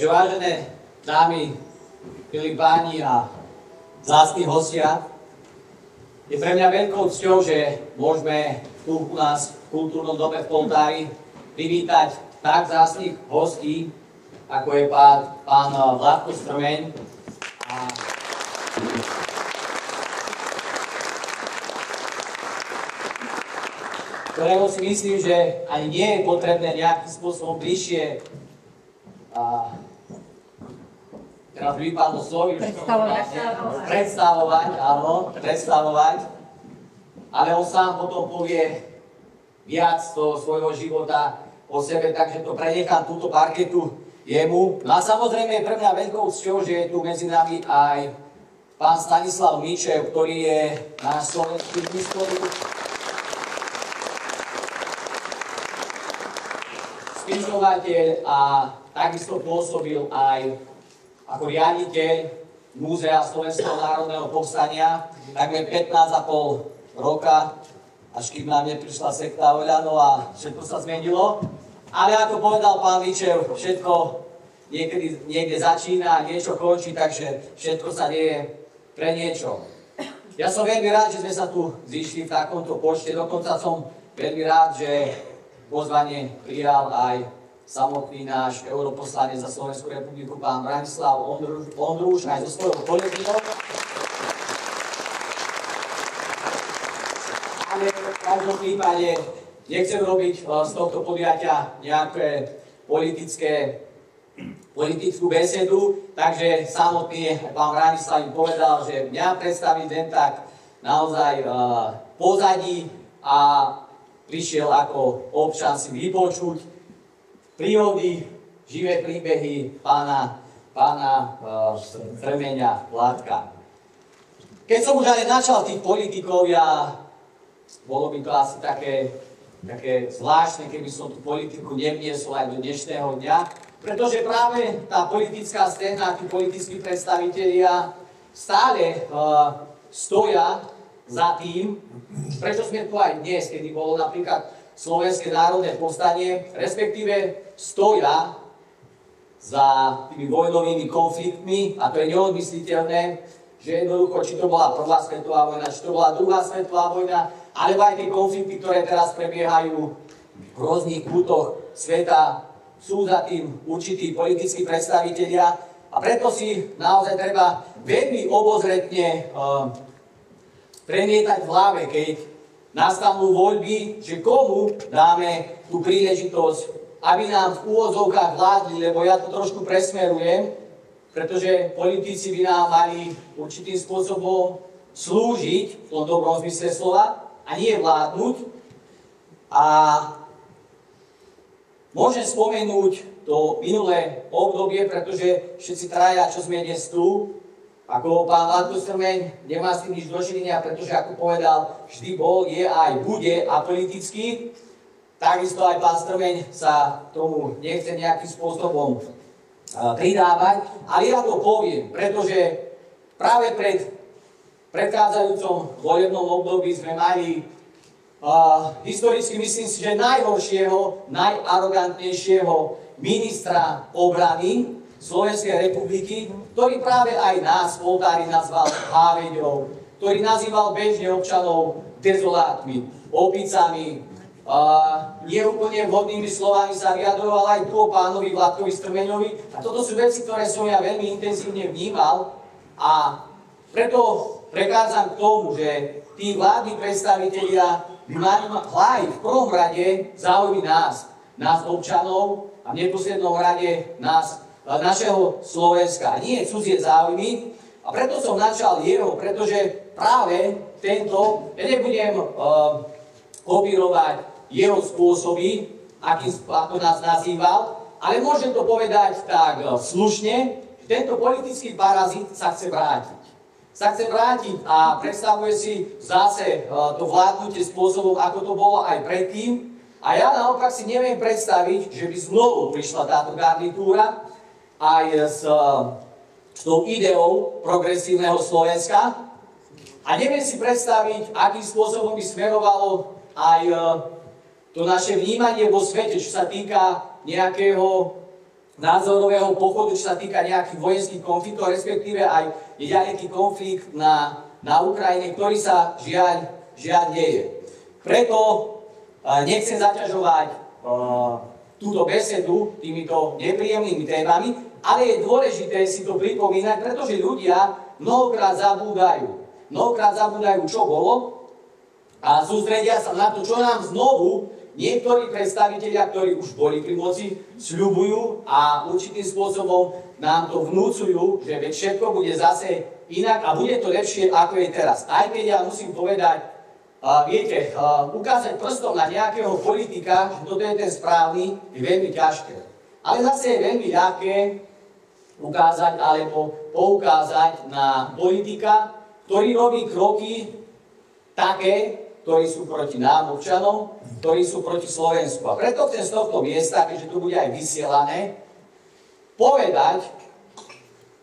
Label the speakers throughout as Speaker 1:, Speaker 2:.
Speaker 1: Takže vážené dámy, milí páni a vzácni hostia, je pre mňa veľkou cťou, že môžeme tu u nás v kultúrnom dome v Poltári privítať tak vzácnych hostí, ako je pán Vládko Strmeň, ktorého si myslím, že ani nie je potrebné nejakým spôsobom bližšie teraz vypadlo slovy, predstavovať, ale on sám potom povie viac toho svojho života o sebe, takže to prenechám túto parketu jemu. No a samozrejme je pre mňa veľkou cťou, že je tu medzi nami aj pán Stanislav Mičev, ktorý je náš slovenský historik, spisovateľ a takisto pôsobil aj ako riaditeľ Múzea Slovenského národného povstania takmer 15,5 roka, až kým nám neprišla sekta Oľano a všetko sa zmenilo. Ale ako povedal pán Mičev, všetko niekde začína a niečo končí, takže všetko sa deje pre niečo. Ja som veľmi rád, že sme sa tu zišli v takomto počte, dokonca som veľmi rád, že pozvanie prijal aj samotný náš europoslanec za Slovenskú republiku, pán Branislav Ondruš, aj so svojou kolegyňou. Ale v každom prípade nechcem robiť z tohto podujatia nejaké politickú besedu, takže samotný pán Branislav im povedal, že mňa predstaviť len tak naozaj pozadí a prišiel ako občan si vypočuť príhody, živé príbehy pána Strmeňa Vládka. Keď som už ale načal tých politikov, bolo by to asi také zvláštne, keby som tú politiku nevniesol aj do dnešného dňa, pretože práve tá politická scéna, tí politickí predstavitelia stále stoja za tým, prečo sme tu aj dnes, kedy bolo napríklad Slovenské národné povstanie, respektíve stoja za tými vojnovými konfliktmi, a to je neodmysliteľné, že jednoducho, či to bola prvá svetová vojna, či to bola druhá svetová vojna, alebo aj tie konflikty, ktoré teraz prebiehajú v rôznych kútoch sveta, sú za tým určití politickí predstavitelia, a preto si naozaj treba veľmi obozretne premietať v hlave, keď nastanú voľby, že komu dáme tú príležitosť, aby nám v úvodzovkách vládli, lebo ja to trošku presmerujem, pretože politici by nám mali určitým spôsobom slúžiť v tom dobrom zmysle slova a nie vládnuť. A môžem spomenúť to minulé obdobie, pretože všetci traja, čo sme dnes tu, ako pán Vládko Strmeň, nemá s tým nič dočinenia, pretože ako povedal, vždy bol, je aj bude apolitický. Takisto aj pán Strmeň sa tomu nechce nejakým spôsobom pridávať. Ale ja to poviem, pretože práve pred predchádzajúcom volebnom období sme mali historicky, myslím si, že najhoršieho, najarogantnejšieho ministra obrany Slovenskej republiky, ktorý práve aj nás v Poltári nazval háveďou, ktorý nazýval bežne občanov dezolátmi, opicami, neúplne vhodnými slovami sa vyjadroval aj tu o pánovi Vládkovi Strmeňovi. A toto sú veci, ktoré som ja veľmi intenzívne vnímal, a preto prechádzam k tomu, že tí vládni predstavitelia by mali hájiť v prvom rade záujmy nás občanov, a v neposlednom rade našeho Slovenska, nie cudzie záujmy. A preto som načal jeho, pretože práve tento, ja nebudem kopírovať jeho spôsoby, ako nás nazýval, ale môžem to povedať tak slušne, že tento politický parazit sa chce vrátiť. Sa chce vrátiť a predstavuje si zase to vládnutie spôsobom, ako to bolo aj predtým. A ja naopak si neviem predstaviť, že by znovu prišla táto garnitúra aj s tou ideou progresívneho Slovenska. A neviem si predstaviť, akým spôsobom by smerovalo aj to naše vnímanie vo svete, čo sa týka nejakého názorového pochodu, čo sa týka nejakých vojenských konfliktov, respektíve aj je nejaký konflikt na Ukrajine, ktorý sa žiaľ deje. Preto nechcem zaťažovať túto besedu týmito nepríjemnými témami, ale je dôležité si to pripomínať, pretože ľudia mnohokrát zabúdajú, čo bolo a sústredia sa na to, čo nám znovu niektorí predstavitelia, ktorí už boli pri moci, sľubujú a určitým spôsobom nám to vnúcujú, že veď všetko bude zase inak a bude to lepšie, ako je teraz. Aj keď ja musím povedať, viete, ukázať prstom na nejakého politika, že toto je ten správny, je veľmi ťažké. Ale zase je veľmi ľahké ukázať alebo poukázať na politika, ktorý robí kroky také, ktorí sú proti nám, občanom, ktorí sú proti Slovensku. A preto chcem z tohto miesta, keďže tu bude aj vysielané, povedať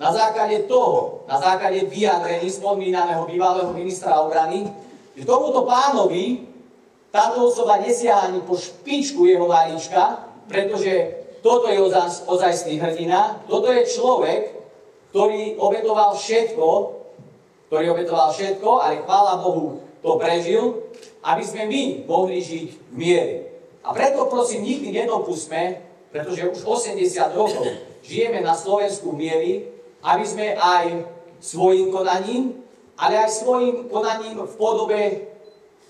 Speaker 1: na základe toho, na základe vyjadrení spomínaného bývalého ministra obrany, že tomuto pánovi táto osoba nesiaha ani po špičku jeho malička, pretože toto je ozajstný hrdina, toto je človek, ktorý obetoval všetko, ale chvála Bohu to prežil, aby sme my mohli žiť v mieri. A preto prosím, nikdy nedopustme, pretože už 80 rokov žijeme na Slovensku v mieri, aby sme aj svojim konaním, ale aj svojim konaním v podobe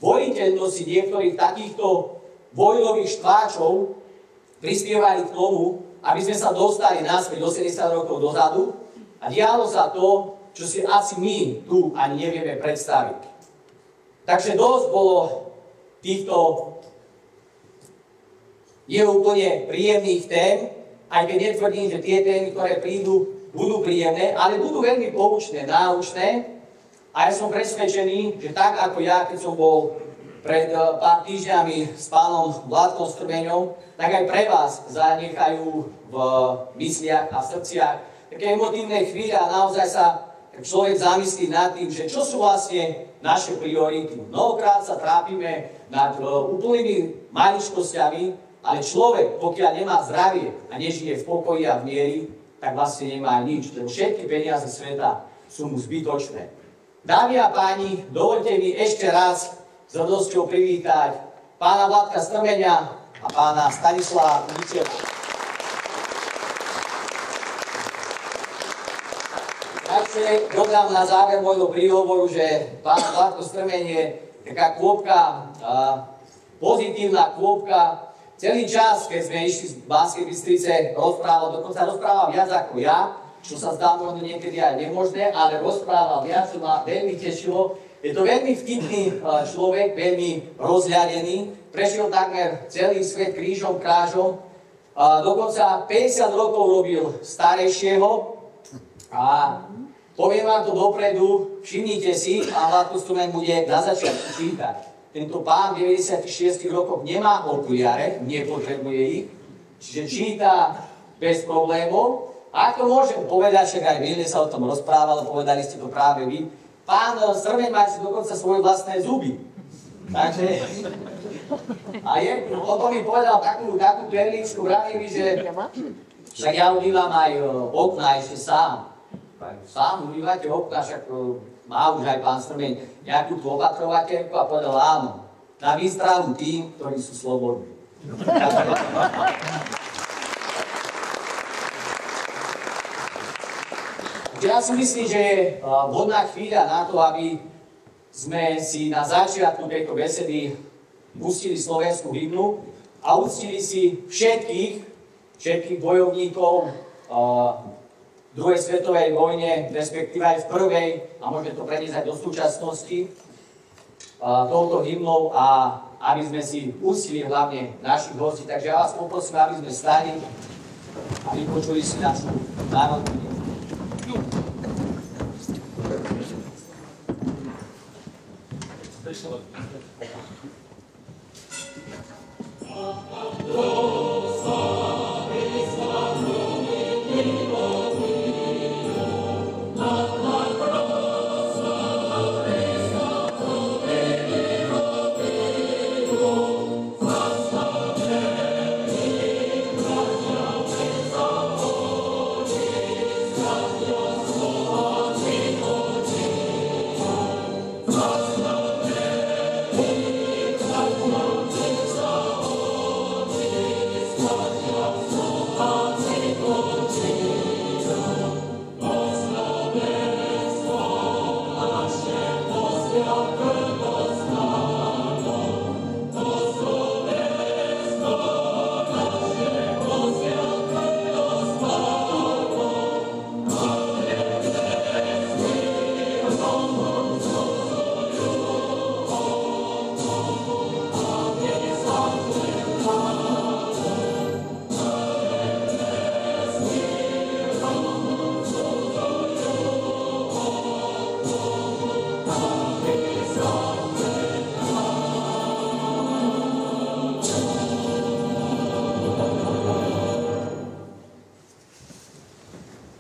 Speaker 1: voliteľnosti niektorých takýchto vojnových štváčov prispievali k tomu, aby sme sa dostali naspäť 80 rokov dozadu a dialo sa to, čo si asi my tu ani nevieme predstaviť. Takže dosť bolo týchto neúplne príjemných tém, aj keď netvrdím, že tie témy, ktoré prídu, budú príjemné, ale budú veľmi poučné, náučné. A ja som presvedčený, že tak ako ja, keď som bol pred pár týždňami s pánom Vládkom Strmeňom, tak aj pre vás zanechajú v mysliach a v srdciach také emotívne chvíle a naozaj sa človek zamyslí nad tým, že čo sú vlastne naše priority. Mnohokrát sa trápime nad úplnými maličkosťami, ale človek, pokiaľ nemá zdravie a nežije v pokoji a v miery, tak vlastne nemá nič. Lebo všetky peniaze sveta sú mu zbytočné. Dámy a páni, dovoľte mi ešte raz s radosťou privítať pána Vládka Strmeňa a pána Stanislava Ničela. Takže dodám na záver môjho príhovoru, že pán Vládko Strmeň je taká kôpka, pozitívna kôpka. Celý čas, keď sme išli z Banskej Bystrice, dokonca rozprával viac ako ja, čo sa zdá možno niekedy aj nemožné, ale rozprával viac, čo ma veľmi tešilo. Je to veľmi vtipný človek, veľmi rozhľadený, prešiel takmer celý svet krížom, krážom, dokonca 50 rokov robil starejšieho a poviem vám to dopredu, všimnite si, pán Vládko Strmeň bude na začiatku čítať. Tento pán v 96 rokoch nemá okuliare, nepotrebuje ich, čiže číta bez problémov. A ak to môžem povedať, však aj Vilne sa o tom rozprávalo, povedali ste to práve vy, pán Strmeň má si dokonca svoje vlastné zuby. Takže, a on mi povedal takú perličku, vraví mi, že však ja umývam aj okna ešte sám. Sám umývate okna, však má už aj pán Strmeň nejakú tú opatrovateľku a povedal áno, na výstrahu tým, ktorí sú slobodní. Ja si myslím, že je vhodná chvíľa na to, aby sme si na začiatku tejto besedy pustili slovenskú hymnu a uctili si všetkých bojovníkov v druhej svetovej vojne, respektíve aj v prvej, a môžeme to preniesť aj do súčasnosti, touto hymnou a aby sme si pustili hlavne našich hostí. Takže ja vás poprosím, aby sme stali a vypočuli si našu národnú hymnu.
Speaker 2: Oh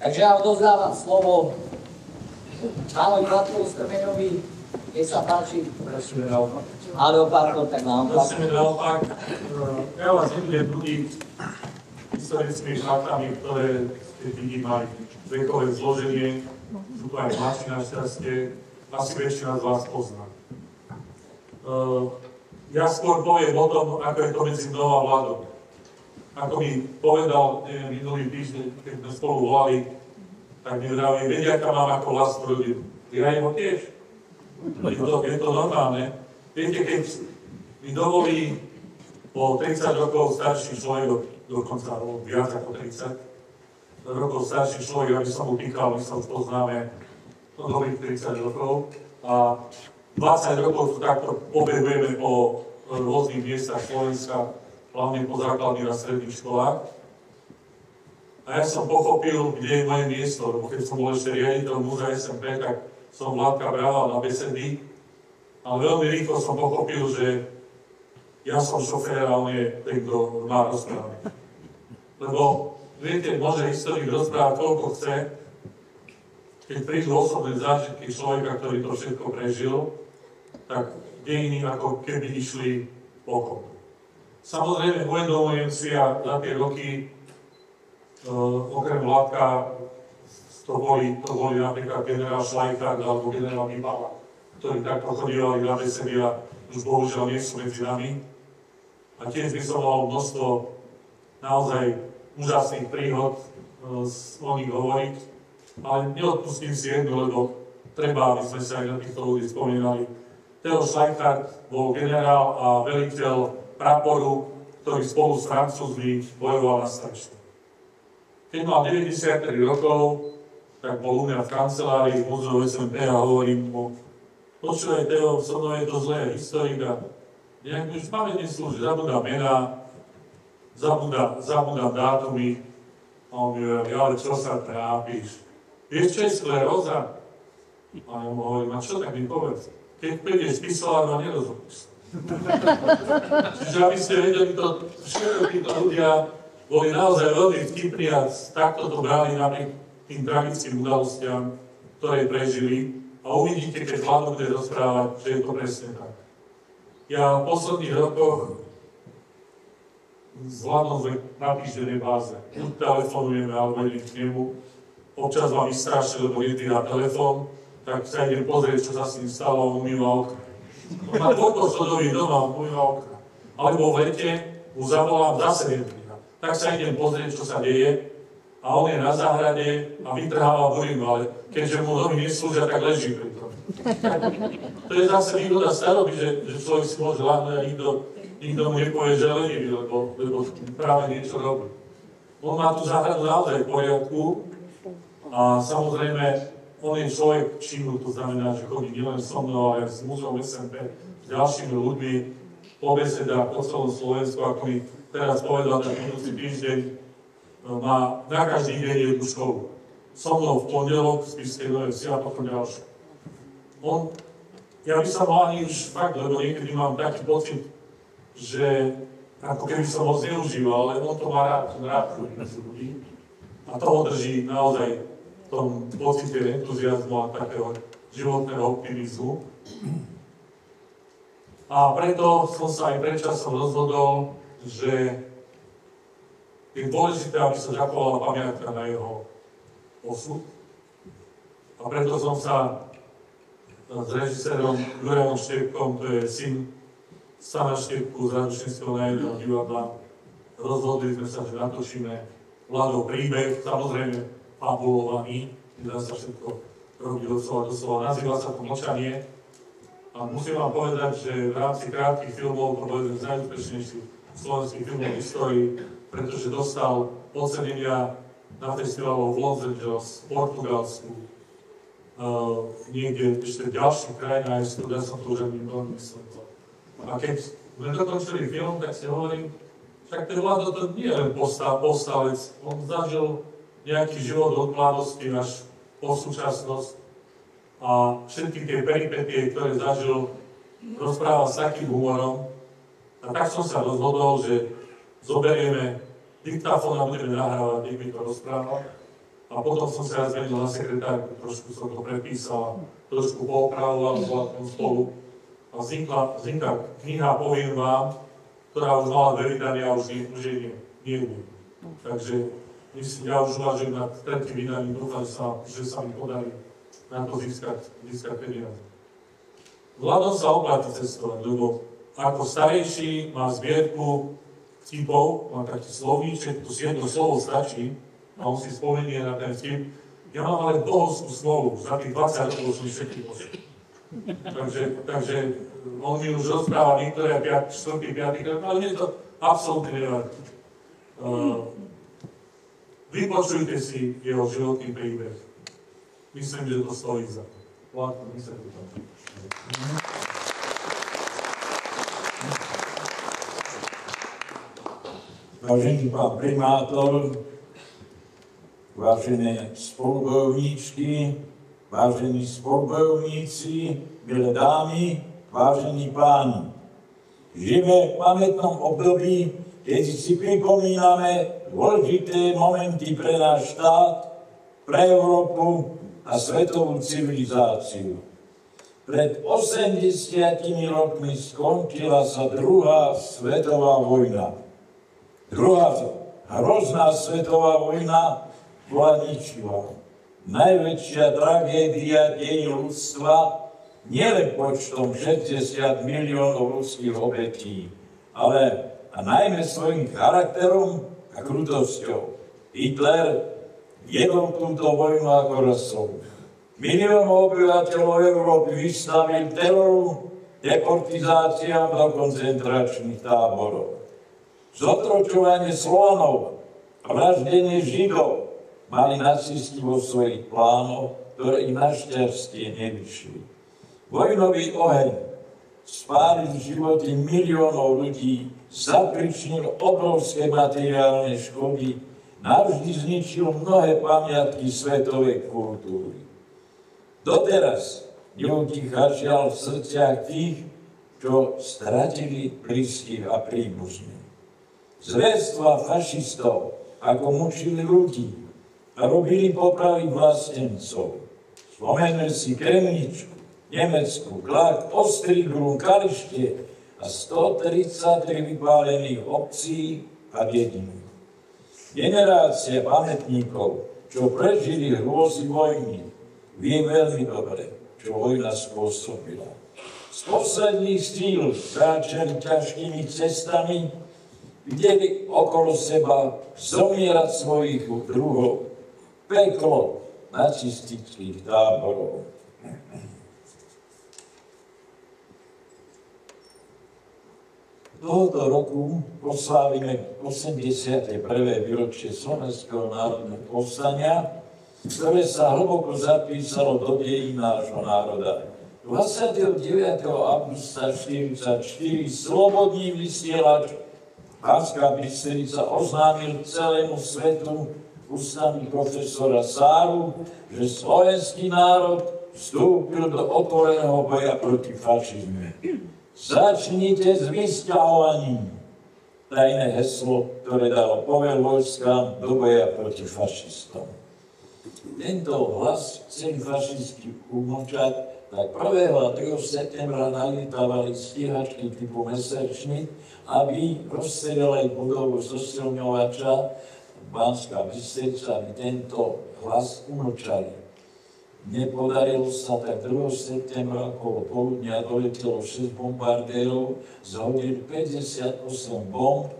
Speaker 1: Takže ja odovzdávam slovo pánovi Vladkovi Strmeňovi, keď sa páči.
Speaker 2: Prosíme naopak.
Speaker 1: Ale pardon, tak naopak.
Speaker 2: Prosíme naopak. Ja vás nebudem nudiť historickými faktami, ktoré ste vidí mali vekové zloženie. Sú to aj mladší našťastie. Asi väčšina z vás pozná. Ja skôr poviem o tom, ako je to medzi mnou a Vladom. Ako mi povedal minulý týždeň, keď sme spolu volali, tak mi vraví, vedia, aká mám ako vlastnú rodinu. Ja jeho tiež. Je to normálne. Viete, keď mi dovolí po 30 rokov starší človek, dokonca viac ako 30 rokov starší človek, aby som mu týkal, my sa už poznáme dobrých 30 rokov. A 20 rokov tu takto pobehujeme po rôznych miestach Slovenska, hlavne po základných a stredných školách. A ja som pochopil, kde je moje miesto, lebo keď som bol ešte riaditeľ múzea SMP, tak som Vladka brával na besedy. Ale veľmi rýchlo som pochopil, že ja som šofér a on je ten, kto má rozprávať. Lebo, viete, môže historik rozprávať koľko chce, keď prídu osobné zážitky človeka, ktorý to všetko prežil, tak dejiny ako keby išli bokom. Samozrejme, uvedomujem si a za tie roky, okrem Vladka, to boli napríklad generál Šlajkard alebo generál Mibala, ktorí takto chodívali na besedy a už bohužiaľ nie sú medzi nami. A tiež by som mal množstvo naozaj úžasných príhod o nich hovoriť, ale neodpustím si jednu, lebo treba, aby sme sa aj na týchto ľudí spomínali. Theo Šlajkard bol generál a veliteľ praporu, ktorý spolu s Francúzmi bojoval na Strašne. Keď mal 93 rokov, tak bol u mňa v kancelárii v múzeu SMP a hovorím mu, počúvaj Theo, so mnou je to zlé, historika, nejak mi už pamäť neslúži, zabudám mená, zabudám dátumy, a on mi hovorí, ale čo sa trápiš? Vieš, čo je skleróza? A ja mu hovorím, a čo tak mi povedz? Keď prídeš spisováru a nerozumíš. Čiže aby ste vedeli, to všetko títo ľudia boli naozaj veľmi vtipní a takto to brali napriek tým tragickým udalostiam, ktoré prežili. A uvidíte, keď Vlado bude rozprávať, že je to presne tak. Ja v posledných rokoch s Vladom sme na týždennej báze. Buď telefonujeme, alebo idem k nemu. Občas vám vystraší, lebo jedná telefón, tak sa idem pozrieť, čo sa s ním stalo, on umýva okna. On má dvojposchodový dom a umýva okna. Alebo v lete mu zavolám zase jedná. Tak sa idem pozrieť, čo sa deje. A on je na záhrade a vytrháva burinu, ale keďže mu nohy neslúžia, tak leží pri tom. To je zase výhoda staroby, že človek si môže láhnuť a nikto mu nepovie, že lenivý, lebo práve niečo robí. On má tú záhradu naozaj v poriadku a samozrejme, on je človek činu, to znamená, že chodí nielen so mnou, ale aj s múzeom SMP, s ďalšími ľuďmi, po besedách po celom Slovensku, ako mi teraz povedal ten minulý týždeň, má na každý deň jednu školu. So mnou v pondelok, v Spišskej Novej Vsi a potom ďalšie. Ja by som mal ani už fakt, lebo niekedy mám taký pocit, že ako keby som ho zneužíval, ale on to má rád ľudí. A to ho drží naozaj v tom pocite entuziazmu a takého životného optimizmu. A preto som sa aj predčasom rozhodol, že je dôležité, aby sa zachovala pamiatka na jeho osud. A preto som sa s režisérom Jurajom Štepkom, to je syn Stana Štepku z Radošinského národného divadla, rozhodli sme sa, že natočíme Vladov príbeh, samozrejme fabulovaný, nedá sa všetko robiť doslova. Nazýva sa to Mlčanie. A musím vám povedať, že v rámci krátkych filmov to bol jeden z najúspešnejších slovenských filmov v histórii, pretože dostal ocenenia na festivalu v Los Angeles, v Portugalsku, niekde ešte v ďalších krajinách, ja som to už ani veľmi myslel. A keď sme dokončili film, tak si hovorím, však ten Vlado to nie je len povstalec, on zažil nejaký život od mladosti až po súčasnosť a všetky tie peripetie, ktoré zažil, rozprával s takým humorom. A tak som sa rozhodol, že zoberieme diktafón a budeme nahrávať, keď mi to rozprával. A potom som sa zmenil na sekretárku, trošku som to prepísal, trošku poopravoval spolu. A vznikla kniha Poviem vám, ktorá už mala 2 vydania a už nie je. Takže myslím, ja už uvažujem nad 3. vydaním, dúfam, že sa mi podarí na to získať peniaze. Vládom sa oplatí cestovať, lebo ako starejší má zbierku vtipov, má taký slovníček, tu si jedno slovo stačí a on si spomenie na ten vtip. Ja mám ale bohovskú smolu, za tých 20 rokov som všetkých poslal. Takže on mi už rozpráva niektoré 4., 5. krát, ale nie je to absolútne nevadí. Vypočujte si jeho životný príbeh. Myslím, že to stojí za to.
Speaker 3: Vážený pán primátor, vážené spolubojovníčky, vážení spolubojovníci, milé dámy, vážení páni. Žijeme v pamätnom období, keď si pripomíname dôležité momenty pre náš štát, pre Európu a svetovú civilizáciu. Pred 80 rokmi skončila sa druhá svetová vojna. Druhá hrozná svetová vojna bola ničivá. Najväčšia tragédia dejín ľudstva, nielen počtom 60 miliónov ľudských obetí, ale a najmä svojím charakterom a krutosťou. Hitler viedol túto vojnu ako rasov. Miliónov obyvateľov Európy vystavil teroru, deportizáciám do koncentračných táborov. Zotročovanie Slovanov a vraždenie Židov mali nacisti vo svojich plánoch, ktoré im našťastie nevyšli. Vojnový oheň spálil životy miliónov ľudí, zapričinil obrovské materiálne škody, navždy zničil mnohé pamiatky svetovej kultúry. Doteraz neutichá žiaľ v srdciach tých, čo stratili blízkych a príbuzných. Zverstva fašistov, ako mučili ľudí a robili popravy vlastencov. Spomeňme si Kremničku, Nemecku, Glák, Ostrý Grún, Kalište a 133 vypálených obcí a dedín. Generácia pamätníkov, čo prežili hrôzy vojny, vie veľmi dobre, čo vojna spôsobila. Z posledných síl kráčali ťažkými cestami, videli okolo seba zomierať svojich druhov. Peklo nacistických táborov. Tohoto roku oslávime 81. výročie Slovenského národného povstania, ktoré sa hlboko zapísalo do dejín nášho národa. 29. augusta 1944 slobodný vysielač Banská Bystrica oznámil celému svetu ústavy profesora Sáru, že slovenský národ vstúpil do otvoreného boja proti fašizmu. Začnite s vysťahovaním. Tajné heslo, ktoré dalo povel vojskám do boja proti fašistom. Tento hlas chceli fašisti umlčať, tak 1. a 3. septembra nalietávali stíhačky typu Messerschmitt, aby rozstrelali budovu zosilňovača Banská Bystrica, aby tento hlas umlčali. Nepodarilo sa, tak 2. septembra okolo poludnia doletelo 6 bombardérov, zhodili 58 bomb,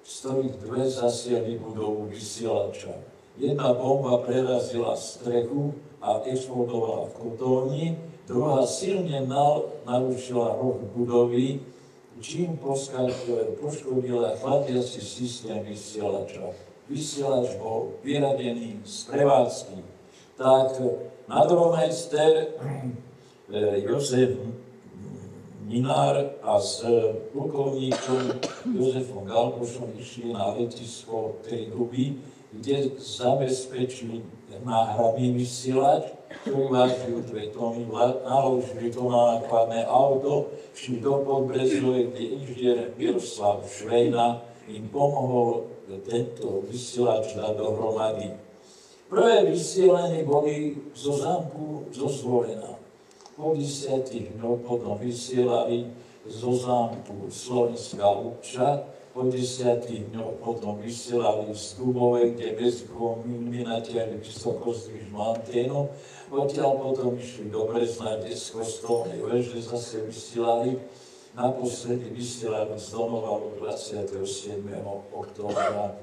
Speaker 3: z ktorých 2 zasiahli budovu vysielača. Jedna bomba prerazila strechu a explodovala v kotolni, druhá silne narušila roh budovy, čím poškodila chladiaci systém vysielača. Vysielač bol vyradený z prevádzky. Tak nadromajster Jozef Minár a s plukovníkom Jozefom Galbošom išli na letisko Trihuby, kde zabezpečili náhradný vysielač, ktorý vážil 2 tony, naložili to na nákladné auto, šli do Podbrezovej, kde inžinier Miroslav Švejna im pomohol tento vysielač dať dohromady. 1. Prvé vysielanie boli zo zámku zo Zvolena. Po 10 dňoch potom vysielali zo zámku Slovenská Lúča, po 10 dňoch potom vysielali z Dubovej, kde bezkomilmi natiahli vysokozdvižnú anténu, odtiaľ potom išli do Brezna, kde z kostolnej veže zase vysielali. Naposledy vysielali z domova 27. októbra,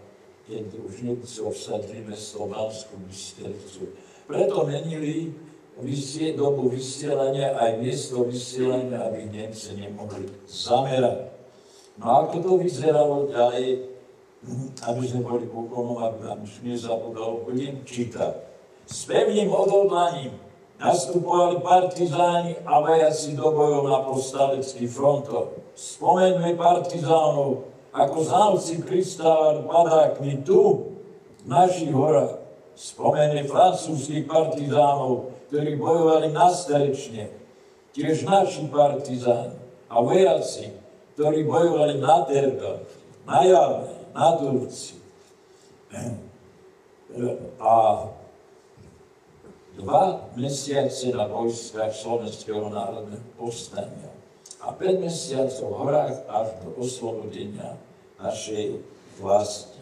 Speaker 3: keď už Nemci obsadili mesto Banskú Bystricu. Preto menili dobu vysielania aj miesto vysielania, aby Nemci nemohli zamerať. No ako to vyzeralo ďalej, aby sme boli pokonom, aby vám už nezabudol, budem čítať. S pevným odhodlaním nastupovali partizáni a vojaci do bojov na povstaleckých frontoch. Spomeňme partizánov, ako znalci pristávali padákmi tu, v našich horách. Spomeňme francúzskych partizánov, ktorí bojovali na Starečne. Tiež naši partizáni a vojaci, ktorí bojovali na Tergách, na Jarne, na Turci. A 2 mesiace na vojskách Slovenského národného povstania a 5 mesiacov v horách až do oslobodenia našej vlasti.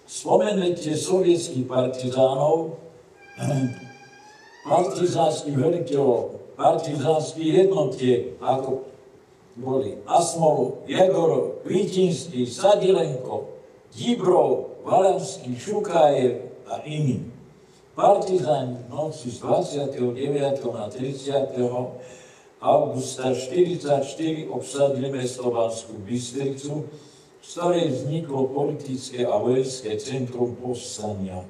Speaker 3: Spomenete sovietských partizánov, partizánskych veliteľov, partizánskych jednotiek, ako boli Asmolov, Jegorov, Kvítinský, Sadilenko, Dibrov, Valamský, Šukájev a iní. Partizáni v noci z 29. na 30. augusta 1944 obsadili mesto Banskú Bystricu, z ktorej vzniklo politické a vojenské centrum povstania.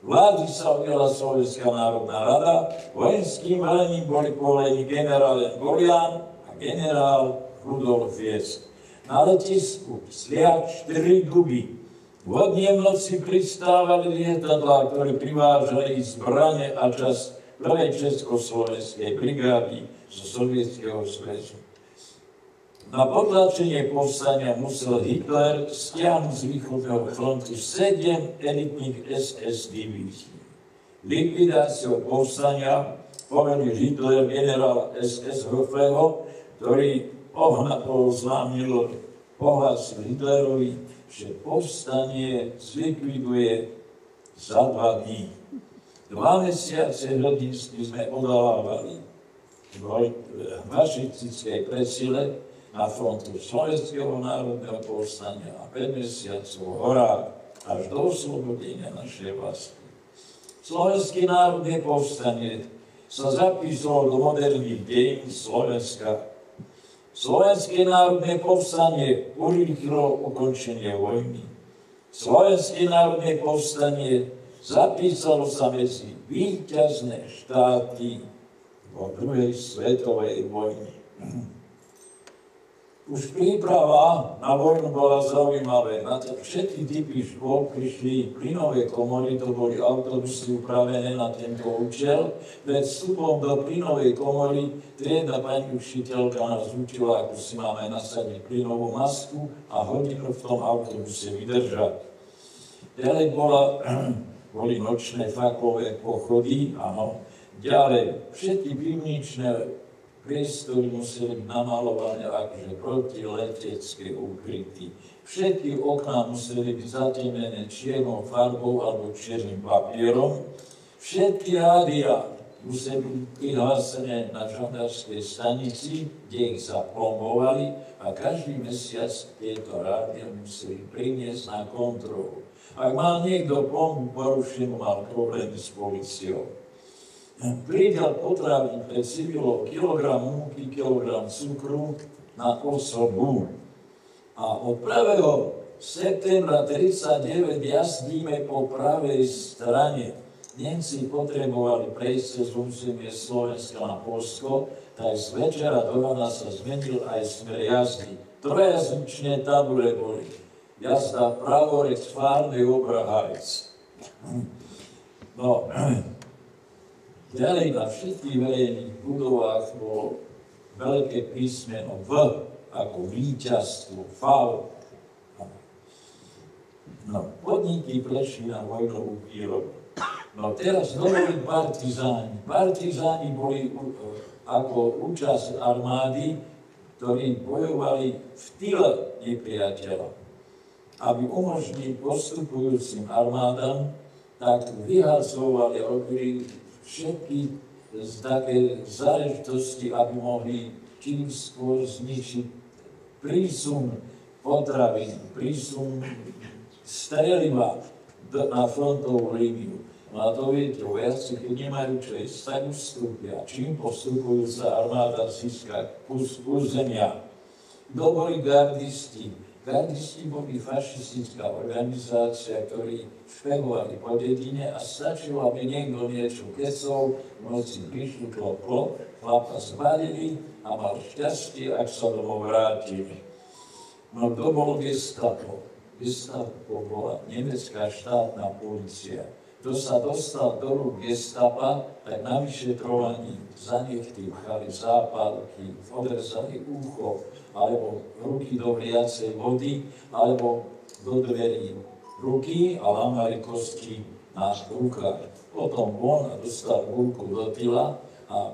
Speaker 3: Vlády sa ujala Slovenská národná rada, vojenským velením boli povolení generál Golián a generál Rudolf Viesk. Na letisku Sliač 4 Duby. Vodne v noci pristávali lietadlá, ktoré privážali zbrane a čas prvej československej brigády zo Sovietskeho zväzu. Na potlačenie povstania musel Hitler stiahnuť z východného frontu 7 elitných SS divízií. Likvidáciou povstania povelil Hitler generál SS Hoffleho, ktorý ohlásil Hitlerovi, že povstanie zlikviduje za 2 dní. 2 mesiace hrdinsky sme odolávali fašistickej presile na frontu Slovenského národného povstania a 5 mesiacov v horách až do oslobodenia našej vlasti. Slovenské národné povstanie sa zapísalo do moderných dejín Slovenska. Slovenské národné povstanie urýchlilo ukončenie vojny. Slovenské národné povstanie zapísalo sa medzi víťazné štáty vo druhej svetovej vojne. Už príprava na vojnu bola zaujímavé. Na to všetky typy škôl prišli plynové komory, to boli autobusy upravené na tento účel. Pred vstupom do plynovej komory trieda pani učiteľka nás učila, ako si máme nasadiť plynovú masku a hodinu v tom autobuse vydržať. Ďalej boli nočné faklové pochody, áno. Ďalej, všetky pivničné priestory museli byť namalované akože protiletecké úkryty. Všetky okná museli byť zatemnené čiernou farbou alebo čiernym papierom. Všetky rádia museli byť prihlásené na žandárskej stanici, kde ich zaplombovali a každý mesiac tieto rádia museli priniesť na kontrolu. Ak mal niekto plombu porušenú, mal problémy s policiou. Prídel potravín pre civilov kilogram múky, kilogram cukru na osobu. A od 1. septembra 1939 jazdíme po pravej strane. Nemci potrebovali prejsť cez územie Slovenska na Poľsko, tak z večera do rana sa zmenil aj smer jazdy. Trojjazyčné tabule boli. Jazda pravorec, Fárnej, Obrahajc. No, ďalej na všetkých verejných budovách bolo veľké písmeno V ako víťazstvo, V No, podniky prešli na vojnovú výrobu. No teraz boli partizáni. Partizáni boli ako účasť armády, ktorí bojovali v tyle nepriateľa. Aby umožnili postupujúcim armádam, tak vyhadzovali, robili všetky také záležitosti, aby mohli čím skôr zničiť prísun potravín, prísun streliva na frontovú líniu. No a to viete, vojaci, keď nemajú čo jesť, tak ustúpia. Čím postupujúca armáda získa kus územia. Kto boli gardisti? Gardisti boli fašistická organizácia, ktorí špehovali po dedine a stačilo, aby niekto niečo kecol, v noci prišli klop, chlapa zbalili a mal šťastie, ak sa domov vrátili. No kto bol Gestapo? Gestapo bola nemecká štátna polícia. Kto sa dostal do rúk Gestapa, tak na vyšetrovaní za nechty vchali zápalky, odrezali ucho, alebo ruky do vriacej vody, alebo do dverí ruky a lámali kosti na rukách. Potom on dostal ruku do tyla a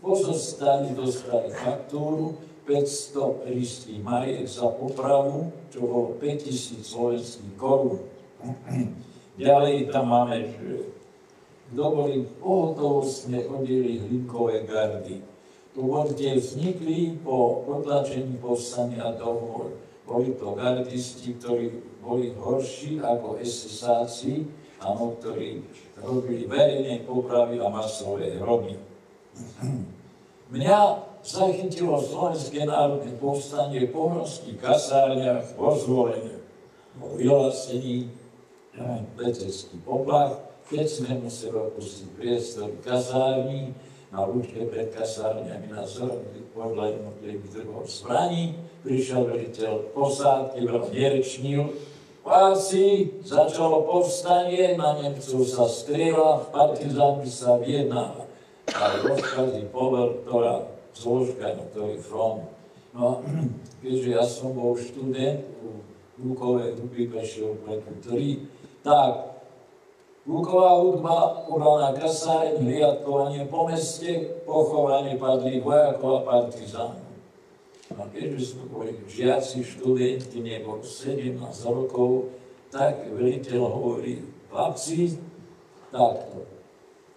Speaker 3: pozostali dostali faktúru 500 listí mariek za popravu, čo bolo 5000 slovenských korún. Ďalej tam máme, že kto boli pohotovostne chodili hlinkové gardy. Tu tie vznikli po potlačení povstania domov. Boli to gardisti, ktorí boli horší ako SS-áci, ktorí robili verejné popravy a masové hroby. Mňa zachytilo Slovenské národné povstanie po horských kasárniach vo Zvolene. Po vyhlásení letecký poplach, keď sme museli opustiť priestor kasární, na lúčke pred kasárniami nás zorobili podľa jednotlivých druhov zbraní, prišiel veliteľ posádky, veľmi nerečnil, páci, začalo povstanie, na Nemcov sa strieľa, partizánmi sa vyjednáva. A rozkazy poveltora, zložka na ktorý front. No, keďže ja som bol študent u Lukovej hudby prešiel pletu 3, tak Luková hudba, obrana kasáreň, hliadkovanie po meste, pochovanie padlých vojakov a partizánov. A keďže sme boli žiaci, študenti, nebolo 17 rokov, tak veliteľ hovorí, chlapci, takto,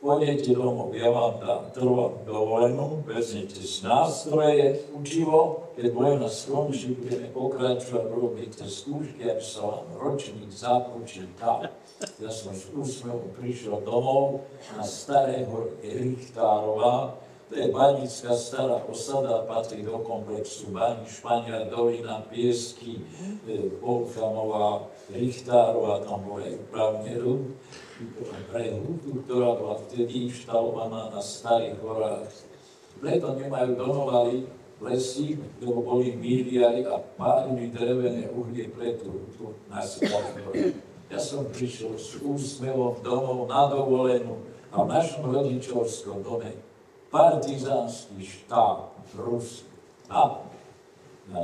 Speaker 3: pôjdete domov, ja vám dám trvalú dovolenú, vezmete si nástroje, učivo, keď vojna skončí, budeme pokračovať, robíte skúšky, aby sa vám ročník započítal. Ja som s úsmevom prišiel domov na Staré horke Richtárova, to je banická stará osada, patrí do komplexu Bani, Španiar, Dolina, Piesky, Polchanová, Richtárova, tam bol aj upravný rúd, pre hútu, ktorá bola vtedy inštalovaná na Starých horách. Preto nemajú domovali lesy, lebo boli míliari a pálili drevené uhlie pre tú hútu na Starých horách. Ja som prišiel s úsmevom domov na dovolenú a v našom rodičovskom dome partizánsky štáb v Rusku. A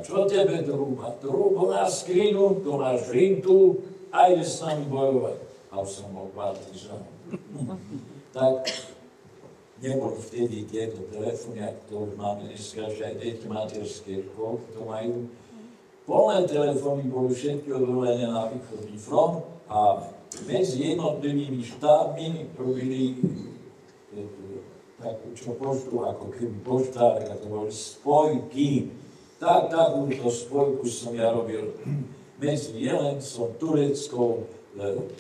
Speaker 3: čo tebe trúba? Trúbu na skrinu, tu máš rintu a ide s nami bojovať. A som bol partizán. Tak neboli vtedy tieto telefóny, ktoré máme dneska, že aj deti materské školy to majú. Plné telefóny boli všetky odvolené na východný front a medzi jednotlivými štábmi robili takú čo poštu, ako keby poštárka, to boli spojky. Takúto spojku som ja robil medzi Jelencom, Tureckou,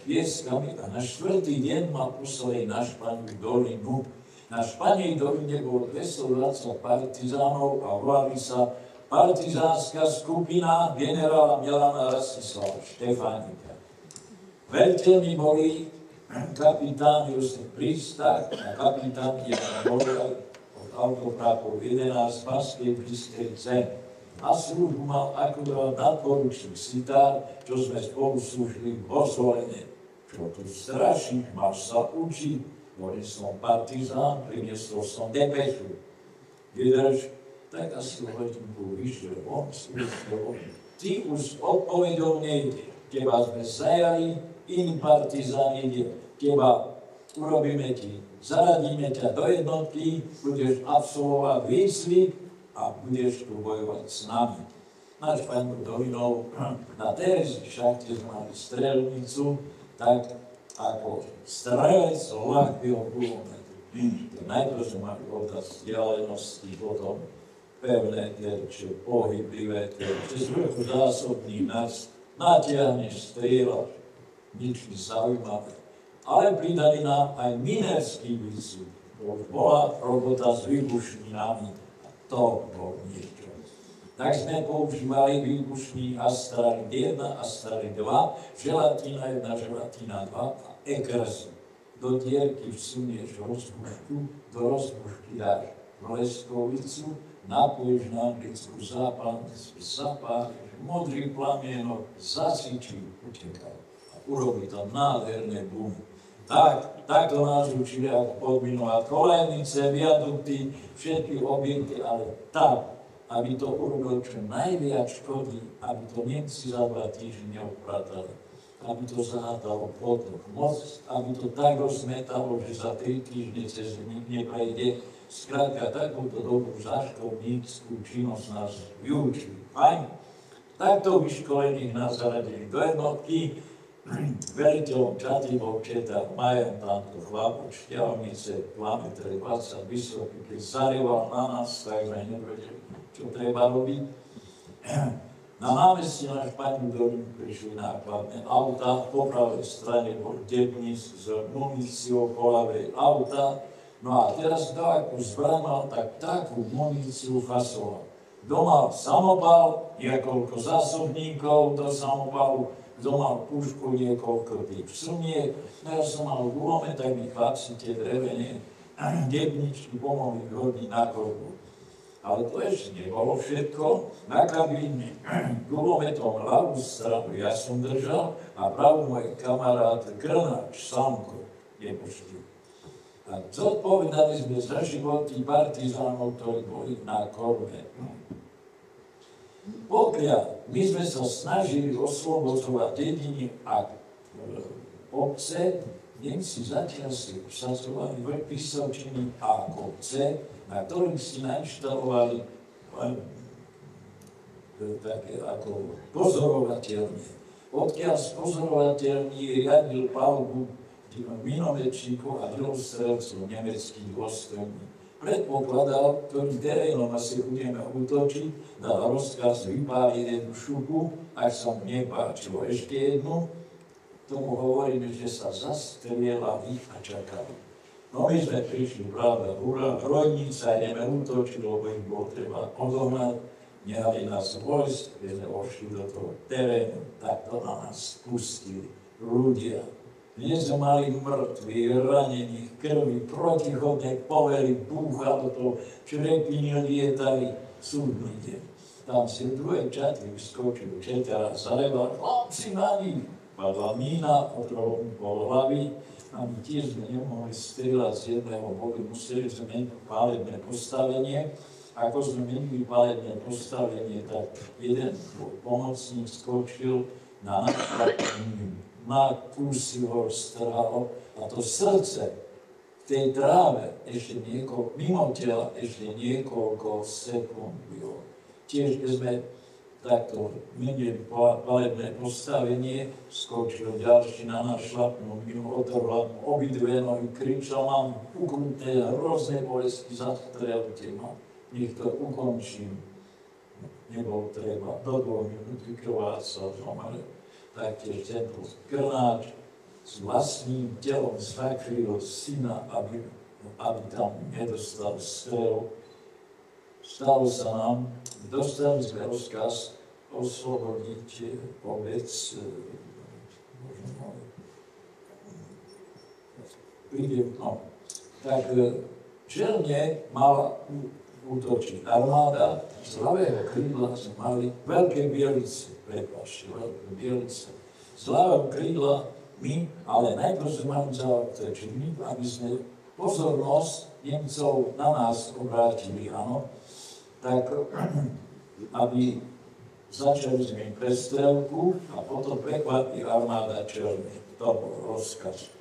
Speaker 3: Pieskami a na štvrtý deň ma poslali na Španej dolinu. Na Španej doline bolo 220 partizánov a volali sa partizánska skupina generála Milana Rastislava Štefánika. Veliteľmi boli kapitán Josef Prístak a kapitán Jan Moral od autoprákov 11 Banskej Bystrice. A službu mal ako nadporučník Sitár, čo sme spolu slúžili vo Zvolene. Čo tu strašíš, máš sa učiť, boli som partizán, priniesol som depešu. Vydrž, tak asi hodinku vyšiel on, ty už odpovedou nejde. teba sme zajali, iní partizáni, teba urobíme ti, zaradíme ťa do jednotky, budeš absolvovať výcvik a budeš tu bojovať s nami. Náš pán Dolinov na Terezii šachte sme mali strelnicu, tak ako strelec ľahkého kulometu. Najprv sme mali odraz vzdialenosti, potom pevné terče, pohyblivé terče, zvrchu zásobný nás, natiahneš, strieľaš, nič nezaujímavé. Ale pridali nám aj minerský výcvik. Bola robota s výbušninami a to bolo niečo. Tak sme používali výbušní Astral 1, Astral 2, želatína 1, želatína 2 a ekrs. Do dierky vsunieš rozbušku, do rozbušky dáš bleskovicu, napojíš na anglickú zápalnicu, zapáliš, modrý plamienok, zasvičí, utekaj. A urobí tam nádherné bum. Tak to nás učili, ako podminovať kolejnice, viadukty, všetky objekty, ale tak, aby to urobil čo najviac škody, aby to Nemci za 2 týždne neopratali, aby to zahádalo potok moc, aby to tak rozmetalo, že za 3 týždne cez nik neprejde. Skrátka, takúto dobrú záškovníckú činnosť nás vyučili. Fajn. Takto vyškolených nás zaradili do jednotky. Veliteľom čaty bol četa Majan Tanko chlap od Šťavnice, 2,20 m vysoký, keď zarieval na nás, tak sme nevedeli, čo treba robiť. Na námestí náš pani Dolin prišli nákladné auta, po pravej strane bol debníc s muníciou, po ľavej auta. No a teraz kto akú zbraň mal, tak takú muníciu fasoval. Kto mal samopal, niekoľko zásobníkov do samopalu, kto mal pušku, niekoľko tých sumiek. No ja som mal gulomet, tak mi chlapci tie drevené debničky pomohli hodiť na korbu. Ale to ešte nebolo všetko. Na kabíne gulometom ľavú stranu ja som držal a pravú môj kamarát Krnáč, Samko, nepustil. A zodpovedali sme za životy partizánov, ktorí boli na korbe. Pokiaľ my sme sa snažili oslobodzovať dediny a obce, Nemci zatiaľ si usadzovali Písovčiny a kopce, na ktorých si nainštalovali také ako pozorovateľne. Odkiaľ z pozorovateľní riadil palbu minomečníkov a delostrelcov nemeckých dôstojní. Predpokladal, ktorým terénom asi budeme útočiť, dal rozkaz vypáliť jednu šupu, ak sa mu nepáčilo ešte jednu. Tomu hovoríme, že sa zastrieľali a čakali. No my sme prišli práve Rojnica, ideme útočiť, lebo ich bolo treba odohnať. Nehali nás vojsť, keď sme ošli do toho terénu, tak to na nás pustili ľudia. Dnes sme mali mŕtvych, ranených, krvi, protichodné povery, búchalo to, črepiny lietali, súdny deň. Tam si v druhej čati vyskočil četera, zareval, chlapci na nich. Padla mína, otrhol pol hlavy a my tiež sme nemohli strieľať z jedného bodu, museli sme meniť palebné postavenie. Ako sme menili palebné postavenie, tak jeden pomocník skočil na kusy ho strhalo a to srdce v tej tráve ešte niekoľko, mimo tela ešte niekoľko sekúnd bylo. Tiež keď sme takto menili palebné postavenie, skočil ďalší na nás šlapnú minu, otrhla mu obidve nohy, kričal, mám uknuté hrozné bolesti, zastrelte ma, nech to ukončím. Nebolo treba, do 2 minút vykrvácal, zomrel. Taktiež tento Krnáč s vlastným telom zakrýl syna, aby tam nedostal strel. Stalo sa nám, dostali sme rozkaz oslobodiť obec, tak čelne mala útočiť armáda, z ľavého krídla sme mali Veľké Bielice, prepáčte, Veľké Bielice. Z ľavého krídla my, ale najprv sme mali zaobtečení, aby sme pozornosť Nemcov na nás obrátili, áno, tak aby začali sme prestrelku a potom prekvapí armáda čelní. To bol rozkaz.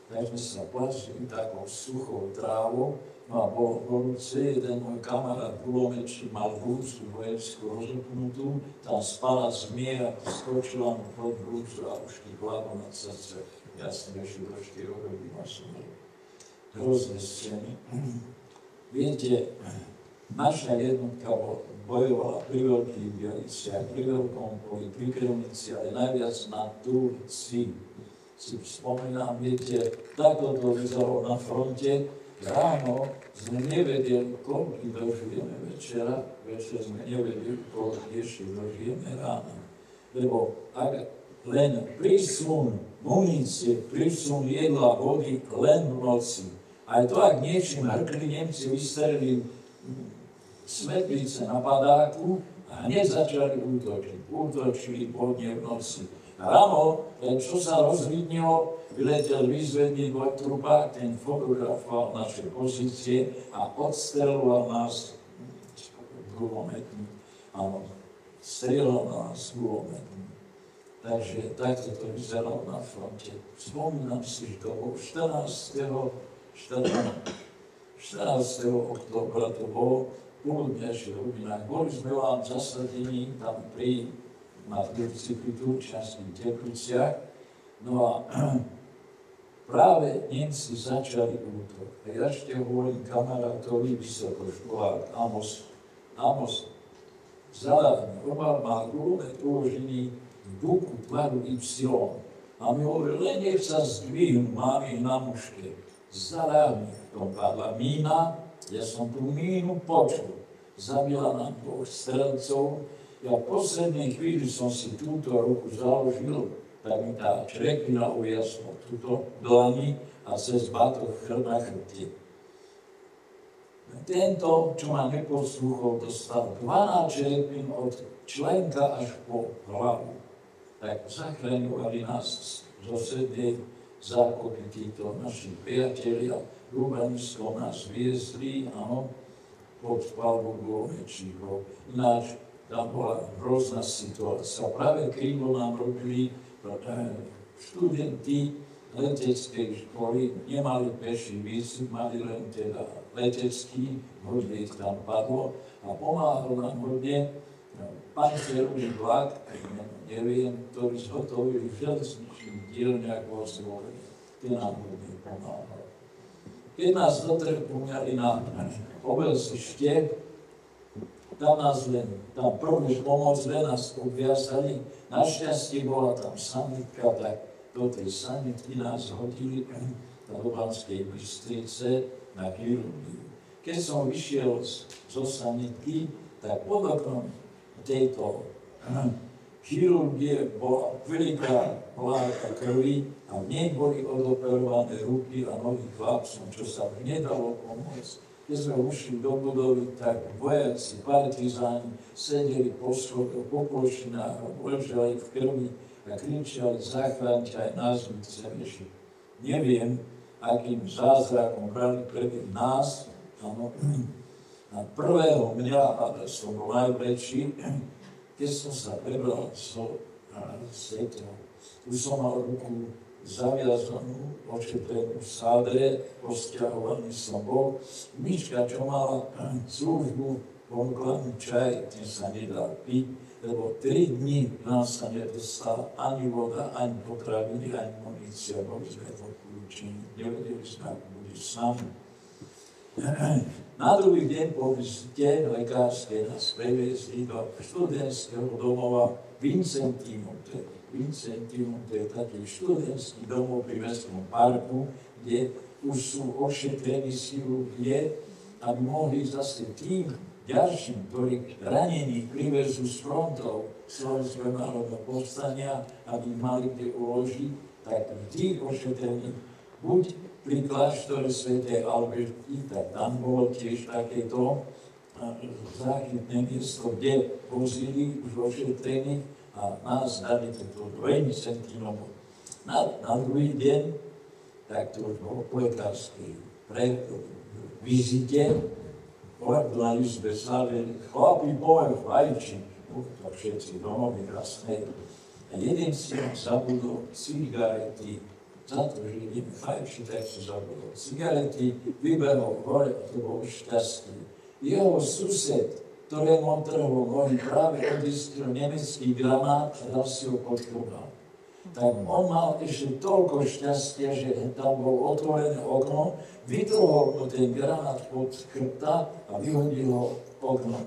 Speaker 3: Tak sme sa plašili takou suchou trávou, no a po noci jeden môj kamarát gulometčík mal blúzu vojenskú rozopnutú, tam spala zmiera, skočila mu pod blúzu a už tých hlavu nad srdce. Ja som ešte do 4 roky ma som mal hrozné scény. Viete, naša jednotka bojovala pri Veľkých Bieliciach, pri Veľkom Poli, pri Kremnici, ale najviac na Turci. Si spomínam, viete, takto to vyzeralo na fronte. Ráno sme nevedeli, koľko dožijeme večera, večer sme nevedeli, koľko ešte dožijeme ráno. Lebo ak len prísun munície, prísun jedla, vody, len v noci. Aj to, ak niečím hrkli, Nemci vystrelili smetlice na padáku a hneď začali útočiť. Útočili podne v noci. Ráno, len čo sa rozvidnilo, vyletel výzvedný dvojtrubák, ten fotografoval naše pozície a odstreloval nás gulometmi. Áno, strelal nás gulometmi. Takže takto to vyzeralo na fronte. Spomínam si, že to bolo 14. októbra to bolo, poludnejšie hodinách. Boli sme vám zasadení tam na Turčianských Tepliciach. No a práve Nemci začali útok. A ja ešte hovorím kamarátovi, vysokoškolák Amos Zalárny. Obal mal gulomet uložený v buku tvaru Y. A mi hovoril, len nech sa zdvihnú, máme ich na muške. Zalárny, v tom padla mína, ja som tú mínu počul. Zabila nám 2 strelcov. Ja v poslednej chvíli som si túto ruku založil, tak mi tá črekvina ujasnila túto dlani a cez batoh chrb na chrbte. Tento, čo ma neposlúchol, dostal 12 črekvín od členka až po hlavu. Tak zachraňovali nás zo sednej zákopy títo naši priatelia. Lubaniskom nás viezli, áno, pod palbou gulometčíkov. Ináč, tam bola hrozná situácia. Práve krídlo nám robili študenti leteckej školy, nemali peší výcvik, mali len teda letecký, hodne ich tam padlo a pomáhal nám hodne pancerový vlak, neviem, ktorý zhotovili v železničných dielniach vo Zvolení. Ten nám hodne pomáhal. Keď nás dotrpúňali na Obelsište, tam prvú pomoc, len nás obviazali. Našťastie bola tam sanitka, tak do tej sanitky nás hodili do Banskej Bystrice na chirurgiu. Keď som vyšiel zo sanitky, tak pod oknom tejto chirurgie bola veľká pláta krvi a v nej boli odoperované ruky a nohy chlapcom, čo sa nedalo pomôcť. Keď sme ušli do budovy, tak vojaci, partizáni sedeli po schodoch, po plošinách a ležali v krvi a kričali, zachráňte aj nás, my chceme žiť. Neviem, akým zázrakom brali prvý nás, áno. A prvého mňa, ale som bol najväčší, keď som sa prebral z toho, už som mal ruku zaviazanú, ošetrenú v sádre, posťahovaný som bol. Myška, čo mala službu, ponúkla mi čaj, ten sa nedal piť, lebo 3 dní nám sa nedostala ani voda, ani potraviny, ani munícia, boli sme odporúčení, nevedeli sme, ako bude s nami. Na druhý deň po vizite lekárskej nás previezli do študentského domova Vincentinum, to je taký študentský domov pri Mestskom parku, kde už sú ošetrení chirurgie, aby mohli zase tým ďalším, ktorí ranení privezú z frontov Slovenského národného povstania, aby mali kde uložiť, tak tých ošetrených buď pri kláštore svätej Alberty, tak tam bolo tiež takéto záchytné miesto, kde vozili už ošetrených, a nás dali toto 2 centínom. Na druhý deň, tak to už bolo po lekárskej vizite, volali sme sa, chlapi, poviem fajči. to všetci domovi krásnej. A jeden si zabudol cigarety, za to, že ideme fajčiť, tak si zabudol cigarety, vybehol hore a to bol šťastný. Jeho sused, ktorému trhol nohy, práve odistrel nemecký granát a dal si ho pod chrbát. Tak on mal ešte toľko šťastia, že tam bol otvorené okno, vytrhol mu ten granát pod chrbta a vyhodil ho oknom.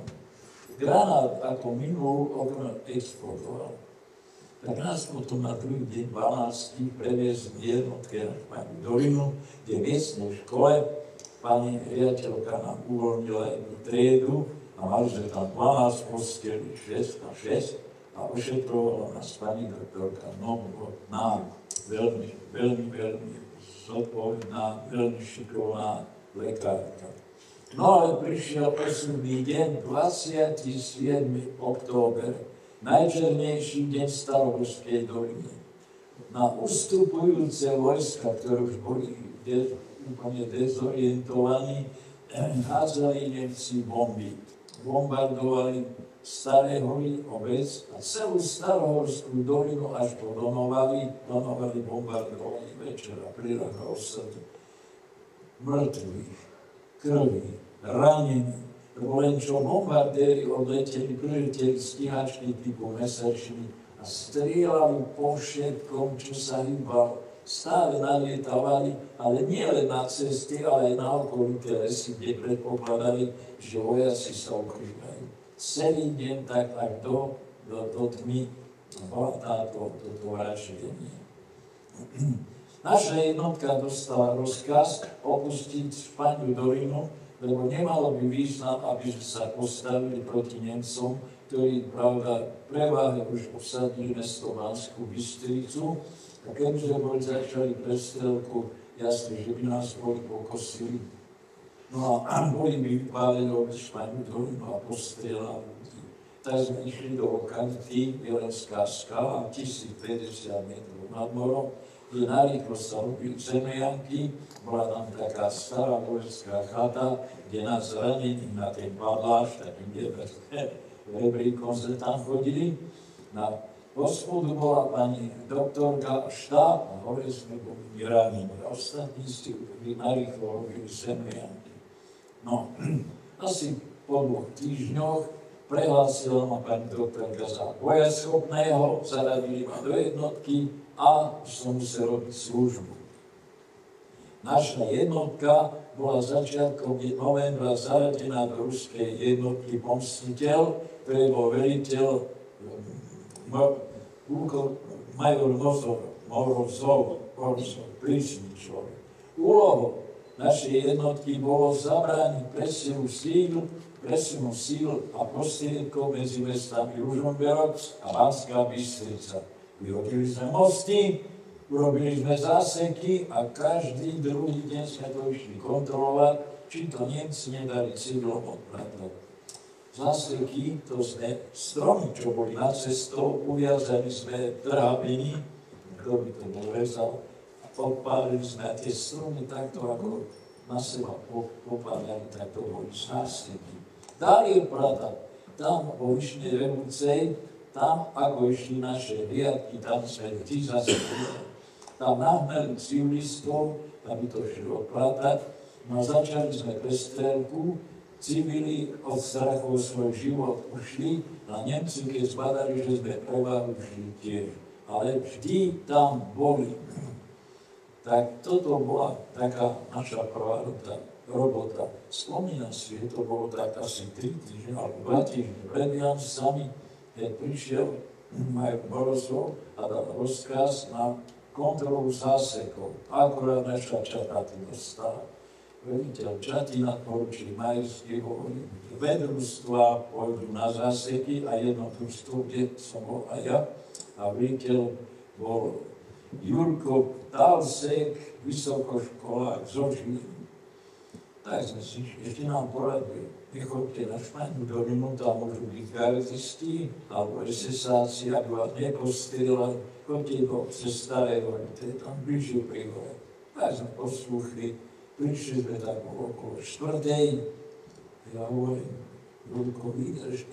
Speaker 3: Granát ako minul, okno explodoval. Tak nás potom na druhý deň 12. previezli jednotke na Španiu dolinu, kde v miestnej škole pani riaditeľka nám uvoľnila jednu triedu a mali sme tam 12 postelí, 6 na 6 a ošetrovala nás pani doktorka Novotná, veľmi zodpovedná, veľmi šikovná lekárka. No ale prišiel osudný deň, 27. október, najčernejší deň Starohorskej doliny. Na ustupujúce vojska, ktoré už boli úplne dezorientovaní, hádzali Nemci bomby. Bombardovali Staré hory, obec a celú Starohorskú dolinu až po Donovali bombardovali večer a priľahla osadu mŕtvych, krvi, ranení. Lebo len čo bombardéri odleteli, prileteli stíhačky typu Messerschmitt a strieľali po všetkom, čo sa hýbalo. Stále nalietavali, ale nie len na ceste, ale aj na okolité lesy, kde predpokladali, že vojaci sa ukrývajú. Celý deň tak až do tmy bola toto vraždenie. Naša jednotka dostala rozkaz opustiť Španiu dolinu, lebo nemalo by význam, aby sa postavili proti Nemcom, ktorí, pravda, preváhe už obsadili mesto Banskú Bystricu. A keďže boli začali prestrelku, jasne, že by nás boli pokosili. No a boli by vypálili Španiu dolinu a postrieľali ľudí. Tak sme išli do okamity Jelenská skala, 1050 metrov nad morom, kde narýchlo sa robili zemianky, bola tam taká stará vojenská chata, kde nás zranení na ten padláš, takým rebríkom sme tam chodili. Na hospodu bola pani doktorka štáb a hore sme boli ranení. Ostatní si narýchlo robili zemianky. No, asi po 2 týždňoch prehlásila ma pani doktorka za bojaschopného, zaradili ma do jednotky a som musel robiť službu. Naša jednotka bola začiatkom novembra zaradená do ruskej jednotky Pomstiteľ, ktorý bol veliteľ major Morozov, prísny človek. Úlohou našej jednotky bolo zabrániť presunu síl a prostriedkov medzi mestami Ružomberok a Banská Bystrica. Vyhodili sme mosty, urobili sme záseky a každý druhý deň sme to išli kontrolovať, či to Nemci nedali civilom odpratať. Záseky, to sme stromy, čo boli na cestou, uviazali sme drábiny, kto by to bol rezal, a podpálili sme tie stromy takto, ako na seba popádali, tak to boli záseky. Dali pratať, tam vo Vyšnej Revúcej, tam, ako išli naše riadky, tam sme zase tam nahnali civilistov, aby to šli odpratať. No a začali sme prestrelku, civili od strachu o svoj život ušli a Nemci, keď zbadali, že sme preváhu, ušli tiež. Ale vždy tam boli. Tak toto bola taká naša prvá robota. Spomínam si, že to bolo tak asi 3 týždne alebo 2 týždne pred Vianocami, keď prišiel major Morozov a dal rozkaz na kontrolu zásekov. Akorát naša Čapatina stála. Veliteľ Čatina poručil Majerský, hovorí, 2 družstva pôjdu na záseky a jedno družstvo, kde som bol aj ja. A veliteľ bol Jurko Talsek, vysokoškolák zo Žiliny. Tak sme si ešte nám poradili. Vychodte na Španiu dolinu, tam môžu byť gardisti alebo SS-áci, aby vás nepostrieľali. Chodte do cez Staré hory, to je tam bližšie pri hore. Tak sme poslúchli, prišli sme tak okolo 4. Ja hovorím, Ľudko, vydrž,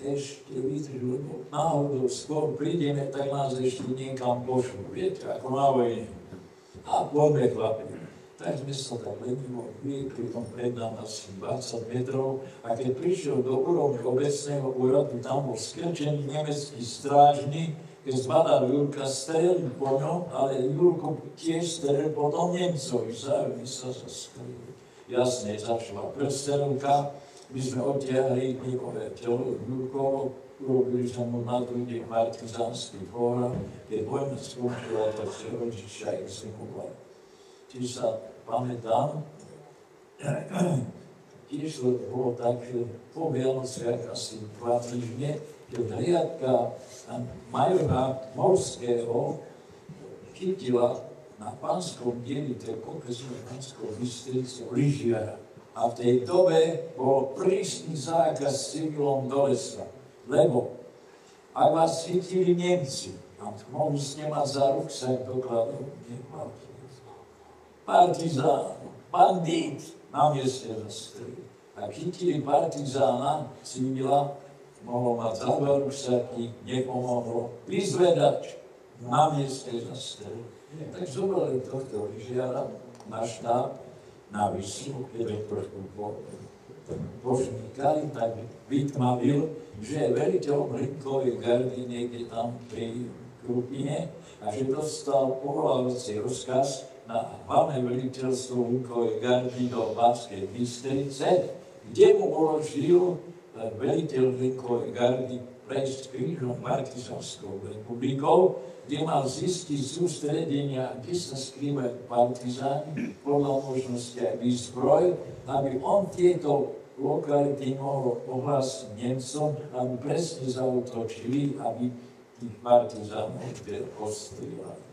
Speaker 3: lebo náhodou skôr prídeme, tak nás ešte niekam pošlú, viete, ako na vojne. A poďme, chlapi. Tak sme sa tak lenivo vykli, tom pred nám asi 20 metrov, a keď prišiel do úrovne obecného úradu, tam bol skrčený nemecký strážny, keď zbadal Jurka, strelil po ňom, ale Jurko tiež strelil po tom Nemcovi, zájemne sa zastrelili. Jasne, začala prstenovka, my sme odtiahli Nikové telo Jurkovo, urobili sme mu na druhý partizánsky fóra, keď vojna skončila, tak si rodičia exekuovali. Tiež sa pamätám, tiež to bolo tak, že po Vianociach asi 2 týždne, keď hliadka majora Morského chytila na Pánskom dieli, to je okresné Pánskou Bystricu, lyžiara. A v tej dobe bol prísny zákaz civilom do lesa, lebo ak vás chytili Nemci, a mohli ste mať za ruksak dokladov, partizán, bandít, na mieste zastrelili. Ak chytili partizána, civila, mohol mať za ruksaky, nepomohlo, vyzvedač, na mieste zastrelili. Tak zobrali tohto lyžiara na štáb, na Vyslu, keď to trošku požnikali, tak vytmavil, že je veliteľom Hlinkovej gardy niekde tam pri Krupine a že dostal povolávací rozkaz na hlavné veliteľstvo Hlinkovej gardy do Banskej Bystrice, kde mu uložil veliteľ Hlinkovej gardy prejsť krížom Partizánskou republikou, kde mal zistiť sústredenia, kde sa skrývajú partizáni, podľa možnosti aj výzbroj, aby on tieto lokality mohol ohlásiť Nemcom, aby presne zautočili, aby tých partizánov postrieľali.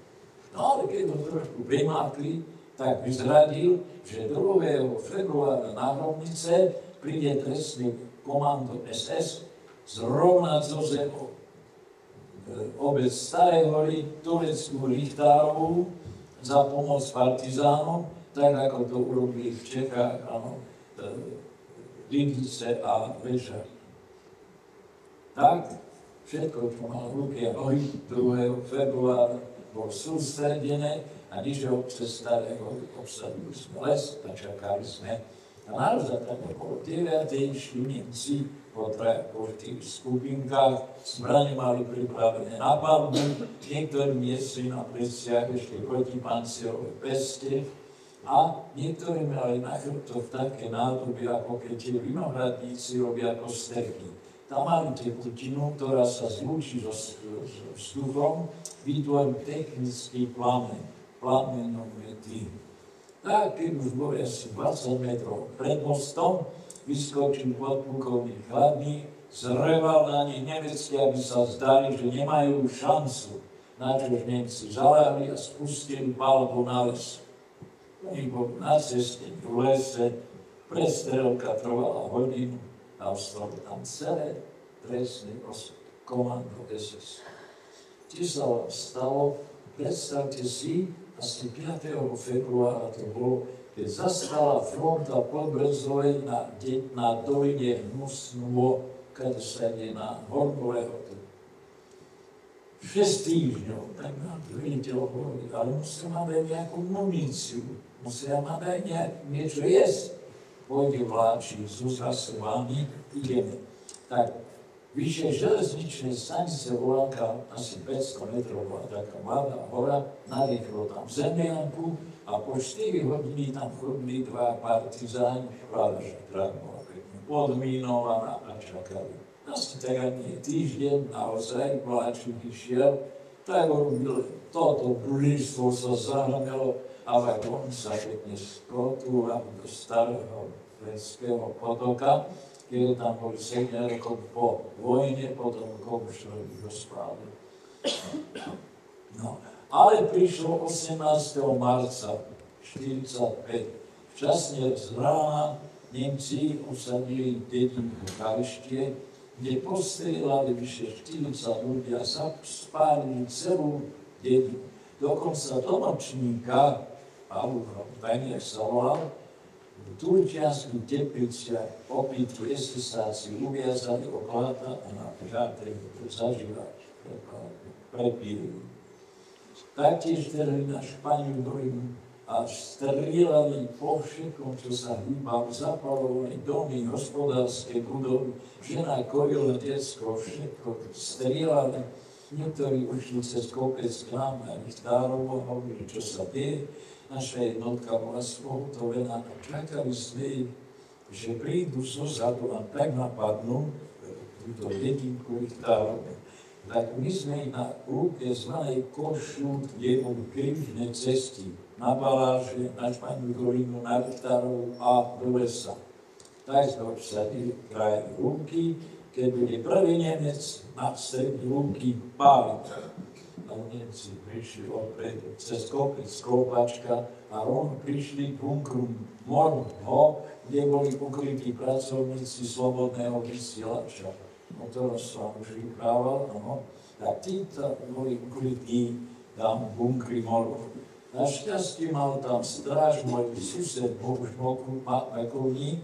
Speaker 3: No ale keď to trošku vymákli, tak vyzradil, že 2. februára na Hromnice príde trestné komando SS zrovna zo zemou. Obec Starej Hory, tureckú Richtárovú za pomoc partizánom, tak ako to urobili v Čechách, áno, Lidice a Veša. Tak, všetko, čo malo ruky a nohy, 2. februára bol sústredené a nižšie obce Starej Hory obsadili sme les a čakali sme. A naozaj tam okolo 9. išli Nemci po 3 skupinkách, zbrane mali pripravené na palbu, niektorí niesli na pleciach ešte protipancierové peste a niektorí mali na chrbtoch také nádoby, ako keď tie vinohradníci robia kosterky. Tam mali tekutinu, ktorá sa zlúči so vzduchom, vytvorí technický plamen, plamenomety. Tak, keď už boli asi 20 metrov pred mostom, vyskočil podplukovník Chladný, zreval na nich nemecky, aby sa zdali, že nemajú šancu. Načož Nemci zaľahli a spustili palbu na les. Oni boli na ceste v lese, prestrelka trvala hodinu a ostalo tam celé trestné komando SS. Čo sa vám stalo? Predstavte si, asi 5. februára to bolo, keď zastala fronta pod Brezovej na doline Hnusnovo, keď sa ide na Hornú Lehotu. 6 týždňov, tak nám veliteľ hovorí, ale musia mať aj nejakú muníciu, musia mať aj niečo jesť. Pôjde vláči, Zuzka s vami, ideme. Tak, vyššie železničnej stanice Volanka, asi 500 metrov, bola taká mladá hora, narýchlo tam zemianku a po 4 hodiny tam chodili 2 partizáni, práve že tak bola pekne podmínovaná a čakali. Asi tak ani týždeň, naozaj vláčik išiel, tak robil toto družstvo sa zahrnelo, ale on sa pekne skotúval do starého Lenského potoka, keď tam boli 7 rokov po vojne, potom Kobušovi rozprávali. No, ale prišlo 18. marca 1945. Včasne z rána Nemci usadili dedinku Kalištie, kde postrieľali vyše 40 ľudí a spálili celú dedinu. Dokonca do nočníka, Pavúk Beniek sa volal, turčianských tepliciach opití esesáci uviazali okláta a na žátre zažívať prepíli. Taktiež trhli na Španiu Dolinu a strieľali po všetkom, čo sa hýbalo, zapalovali domy, hospodárske budovy, žena, kojile, detsko, všetko strieľali. Niektorí ušli cez kopec k nám a Richtárovo a hovorili, čo sa deje. Naša jednotka bola spohotovená a čakali sme, že prídu zo zadu a tak napadnú túto dedinku Richtárovo. Tak my sme na lúke zvanej Košu, kde boli krížne cesty na Baláže, na Španiu Dolinu, na Richtárovu a do lesa. Tak sme obsadili kraj lúky, keď bude prvý Nemec na strední lúky páliť. A Nemci prišli opredu cez kopec Koupačka a rovno prišli k bunkru Morho, kde boli ukrytí pracovníci slobodného vysielača. O ktorom som už vyprával, no. A títo boli ukrytí tam v bunkri Morho. Našťastie mal tam stráž môj sused Bohuž Makovník,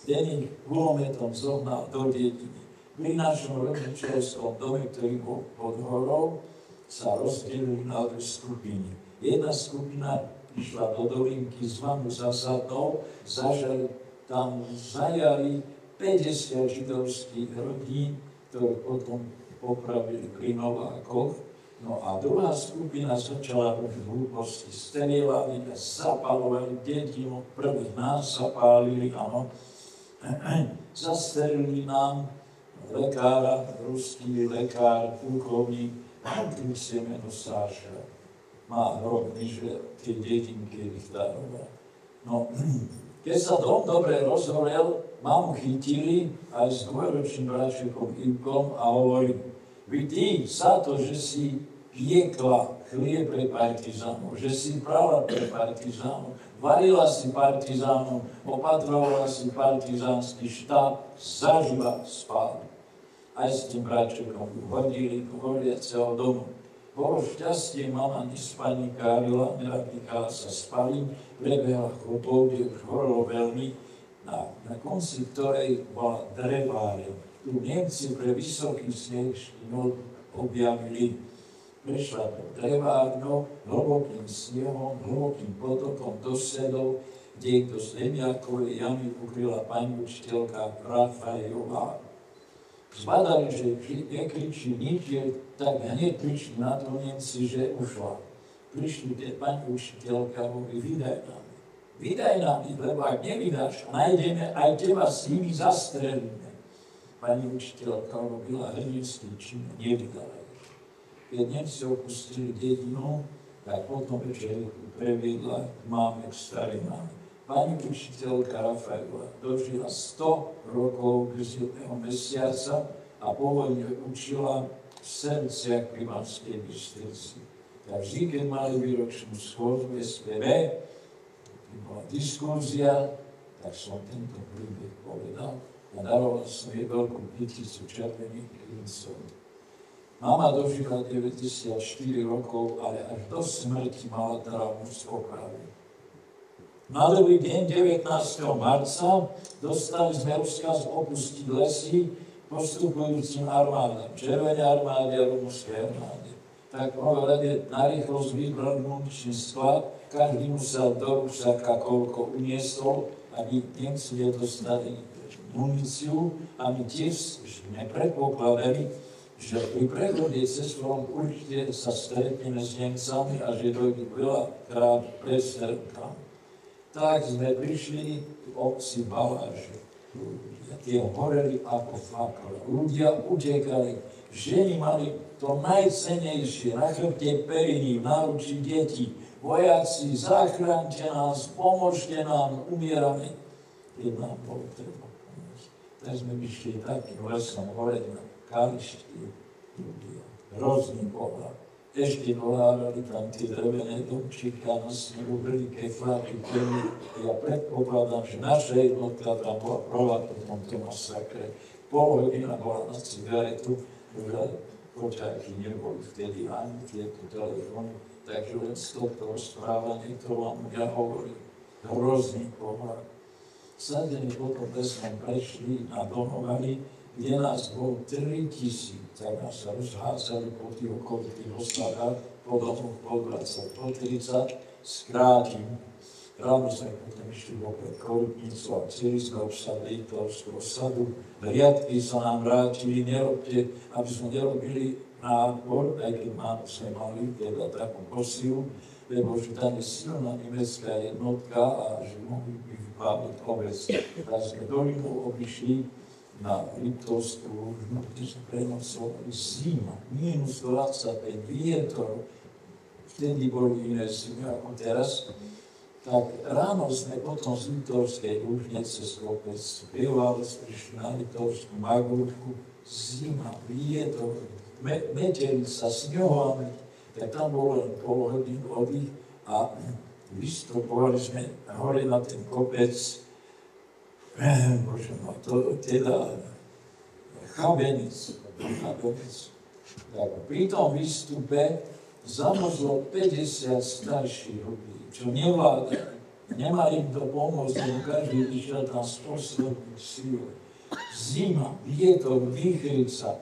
Speaker 3: ten ich gulometom zohnal do dediny. Pri našom rodičovskom dome, ktorý bol pod horou, sa rozdelili na dve skupiny. Jedna skupina išla do dolinky zvanú Zasadnou, zajali 50 židovských rodín, ktoré potom popravili pri Novákoch. No a druhá skupina začala robiť hlúposti, strieľali a zapalovali dedinu, prvých nás zapálili, áno. Zastrelili nám lekára, ruský lekár, plukovník, ktorý si meno Sáša. Má hrobný, že tie dedinky Richtárová. No, keď sa dom dobre rozhorel, mamu chytili aj s dvojročným bráčekom Ivkom a hovorili, vy ty za to, že si piekla chlieb pre partizánov, že si prala pre partizánov, varila si partizánov, opatrovala si partizánsky štáb, zaživa spáli. Aj s tým bráčekom hodili do horiaceho domu. Bolo šťastie, mama nespanikárila, neratýkala sa spali, prebehla chopou, kde už horelo veľmi, na konci ktorej bola dreváreň. Tu Nemci pre vysoký sneh objavili. Prešla to drevárňou, hlbokým snehom, hlbokým potokom do sedov, kde to z Demiakovej jamy ukryla pani učiteľka Rafaelová. Zbadali, že nekričí nič, tak hneď prišli na to Nemci, že ušla. Prišli tie pani učiteľka, hovorí, vydaj nám, lebo ak nevydáš, nájdeme aj teba s nimi zastrelíme. Pani učiteľka robila hrdinský čin, nevydala ich. Keď Nemci opustili dedinu, tak potom večer previedla máme k starej máme. Pani učiteľka Rafaelová dožila 100 rokov Krstného mesiaca a po vojne učila v Srdciach pri Banskej Bystrici. Tak vždy, keď mali výročnú schôdzu SPV, keď bola diskúzia, tak som tento príbeh povedal a daroval som jej veľkú kyticu červených klincov. Mama dožila 94 rokov, ale až do smrti mala traumu z opravy. Na druhý deň, 19. marca, dostali sme rozkaz opustiť lesy postupujúcim armádam, Červenej armáde a Rumunskej armáde. Tak ohľadne na rýchlosť vybrali muničný sklad, každý musel do rúšaka koľko uniesol, aby Nemci nedostali muníciu a my tiež nepredpokladali, že pri prechode cez front určite sa stretneme s Nemcami a že dojde veľakrát prestrelkám. Tak sme prišli v obci Baláže. Tie horeli ako fakle. Ľudia utekali. Ženy mali to najcennejšie. Na chrbte periny, v náručí deti. Vojaci, zachránte nás, pomôžte nám, umierame. Keď nám bolo treba pomôcť. Tak sme vyšli takým lesom hore na kališti. Ľudia. Hrozný pohľad. Ešte dohľadali tam tie drevené domčíky a na snehu veľké fláky krvi. Ja predpokladám, že naša jednotka tam bola prvá po tomto masakre. Pol hodina bola na cigaretu, poťaky neboli vtedy ani tieto telefóny, takže len z tohto rozprávania, to vám ja hovorím, hrozný pohľad. Sadení potom sme prešli a domovali, kde nás bolo 3000, tak nás sa rozhádzali po tých okolitých osadách, po domoch po 20, po 30, skrátim. Ráno sme potom išli opred Korytnicu a celý sme obsadili Litovskú osadu. Riadky sa nám vrátili, nerobte, aby sme nerobili nápor, aj keď sme mali teda takú posilu, lebo že tam je silná nemecká jednotka a že mohli by vypáliť obec. Tak sme dolinu obišli na Liptovskú Lužnu, kde sme prenocovali zima, minus 25, vietor. Vtedy boli iné zimy ako teraz. Tak ráno sme potom z Liptovskej Lužne cez kopec spievali, prišli na Liptovskú Magúrku, zima, vietor, meteli sa sňohami, tak tam bolo len pol hodinu oddych a vystupovali sme hore na ten kopec, teda Chabenic. Tak pri tom výstupe zamrzlo 50 starších ľudí, čo nevládali. Nemali im to pomôcť, lebo každý išiel tam z posledných síl. Zima, vietor, výchrica.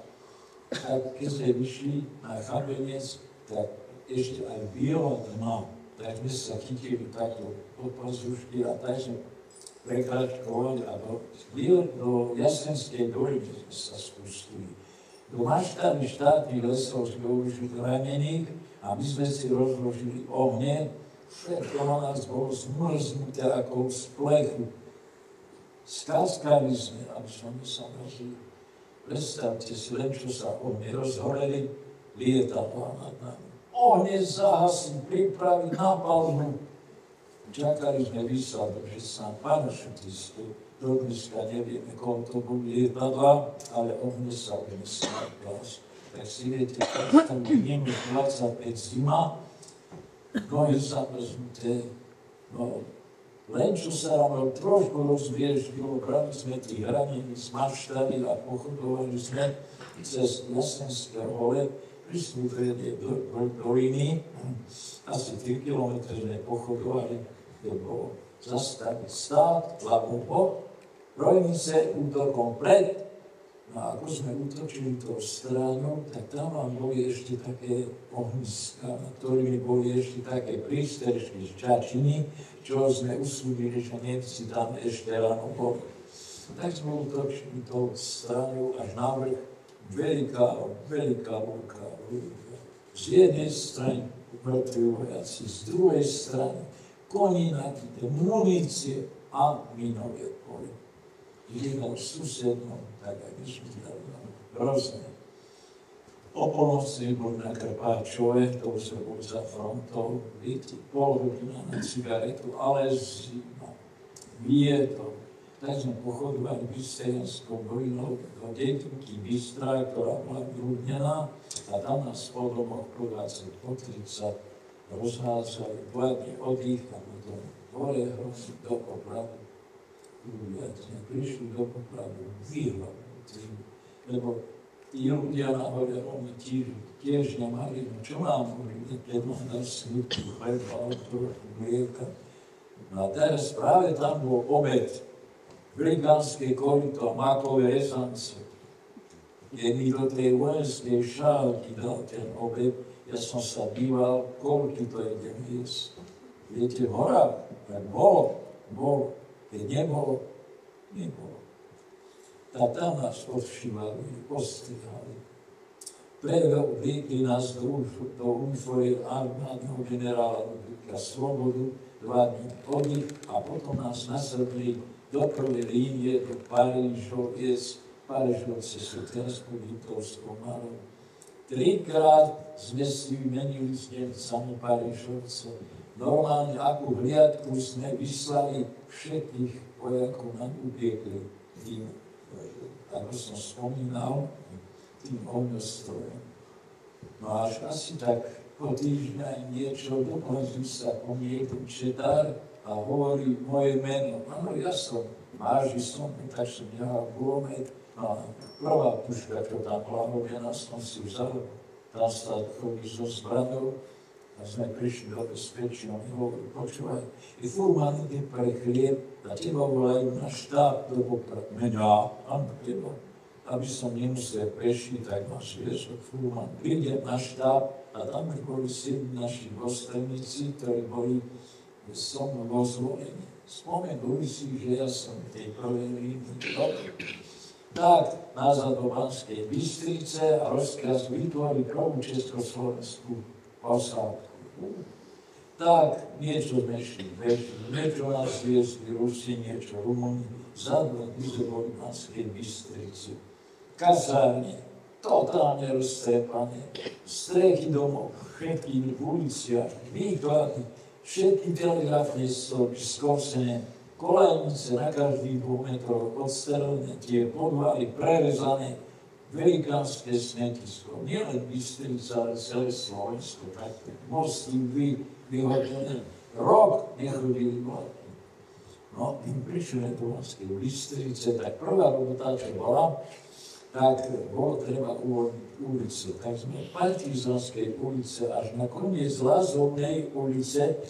Speaker 3: Tak keď sme vyšli na Chabenec, tak ešte aj biela tma. Tak sme sa chytili takto pod pazušky a tak sme prekračkovali a do Jasenskej doliny sme sa spustili. Do maštary štátnych lesov sme uložili ranených a my sme si rozložili ohne. Všetko na nás bolo zmrznuté ako z plechu. Skáskali sme, aby sme sa mrzli. Predstavte si len, čo sa ohne rozhoreli, lietadlá nad nami. Ohne zahasli, pripraviť na palbu. Čakali sme výsledok, že sa parašutisti, do dneska nevieme, koho to boli lietadlá, ale ohne sa už nesmá vás. Tak si viete, predstaviť minus 25 zima, nohy zamrznuté, no len čo sa nám trošku rozviežilo, práve sme tých hranení zmaštali a pochodovali sme cez Jasenské hole, prišli do doliny, asi 3 km sme pochodovali, kde bolo zastaviť stát, hlavu po, Rojnice útokom pred. No a ako sme útočili tou stranou, tak tam vám boli ešte také ohniska, na ktorými boli ešte také prístrežky z čačiny, čo sme usúdili, že Nemci tam ešte ráno boli. Tak sme útočili tou stranou až na vrch, veľká lúka. Z jednej strany mŕtvi vojaci, z druhej strany koní nakryté, munície a minové pole. Jednou susednou, tak aj my sme dali hrozné. O polnoci boli na Krpáčove, to už sme boli za frontou, viete, pol hodina na cigaretu, ale zima, vietor. Tak sme pochodovali Bystrianskou dolinou do dedinky Bystrá, ktorá bola vyľudnená, a tam nás po domoch po 20, po 30 rozhádzali, 2 dní oddych a potom hore hrozí do Popradu. Ľudia sme prišli do Popradu vyhľadnutí, lebo tí ľudia na hore oni tiež nemali, no čo nám hovorili, keď mám dať slipku chleba, trochu mlieka. No a teraz práve tam bol obed, Brigánske korito, makové rezance. Keď mi do tej vojenskej šálky dal ten obed, ja som sa díval, koľko to idem jesť. Viete, v horách, tak bolo. Keď nebolo. Tak tam nás odšívali, postrihali. Previekli nás do uniformy armádneho generála Ludvíka Svobodu, 2 dní oddych a potom nás nasadli do prvej línie, do Parížoviec. Parížovce sú teraz pod Litovskou Marou. 3-krát sme si vymenili s Nemcami Parížovce. Normálne, akú hliadku sme vyslali, všetkých vojakov nám upiekli tým, ako som spomínal, tým ohňostrojom. No až asi tak po týždňa niečo, dokonca sa po mne jeden četár a hovorí moje meno. Áno, ja som mážisom, tak som nehal gulomet. No a prvá puška, čo tam bola hodená, som si vzal, tam sa chodí so zbraňou. A sme prišli do bezpečia, on mi hovoril, počúvaj, i furman ide pre chlieb, a teba volajú na štáb do Mňa, áno, teba. Aby som nemusel peši, tak máš vieš, furman. Príde na štáb a tam boli 7 naši dôstojníci, ktorí boli so mnou zvolení. Spomenuli si, že ja som v tej prvej línii. Tak nazad do Banskej Bystrice a rozkaz vytvorí prvú československú posádku. Tak niečo sme šli peši, niečo nás viesli Rusi, niečo Rumuni. Zadle my sme boli v Banskej Bystrici. Kasárne, totálne roztrepané, strechy domov, všetky v uliciach, výklady, všetky telegrafné stĺpy skosené, kolejnice na každých 2 metrov odstrelené, tie podvary prerezané, velikánske smetisko. Nielen Bystrica, ale celé Slovensko, takto mosty vyhodené. Rok nechodili vlaky. No, tým prišli do Banskej Bystrice, tak prvá robota, čo bola, tak bolo treba uvoľniť ulicu. Tak sme od Partizánskej ulice až na koniec Lázovnej ulice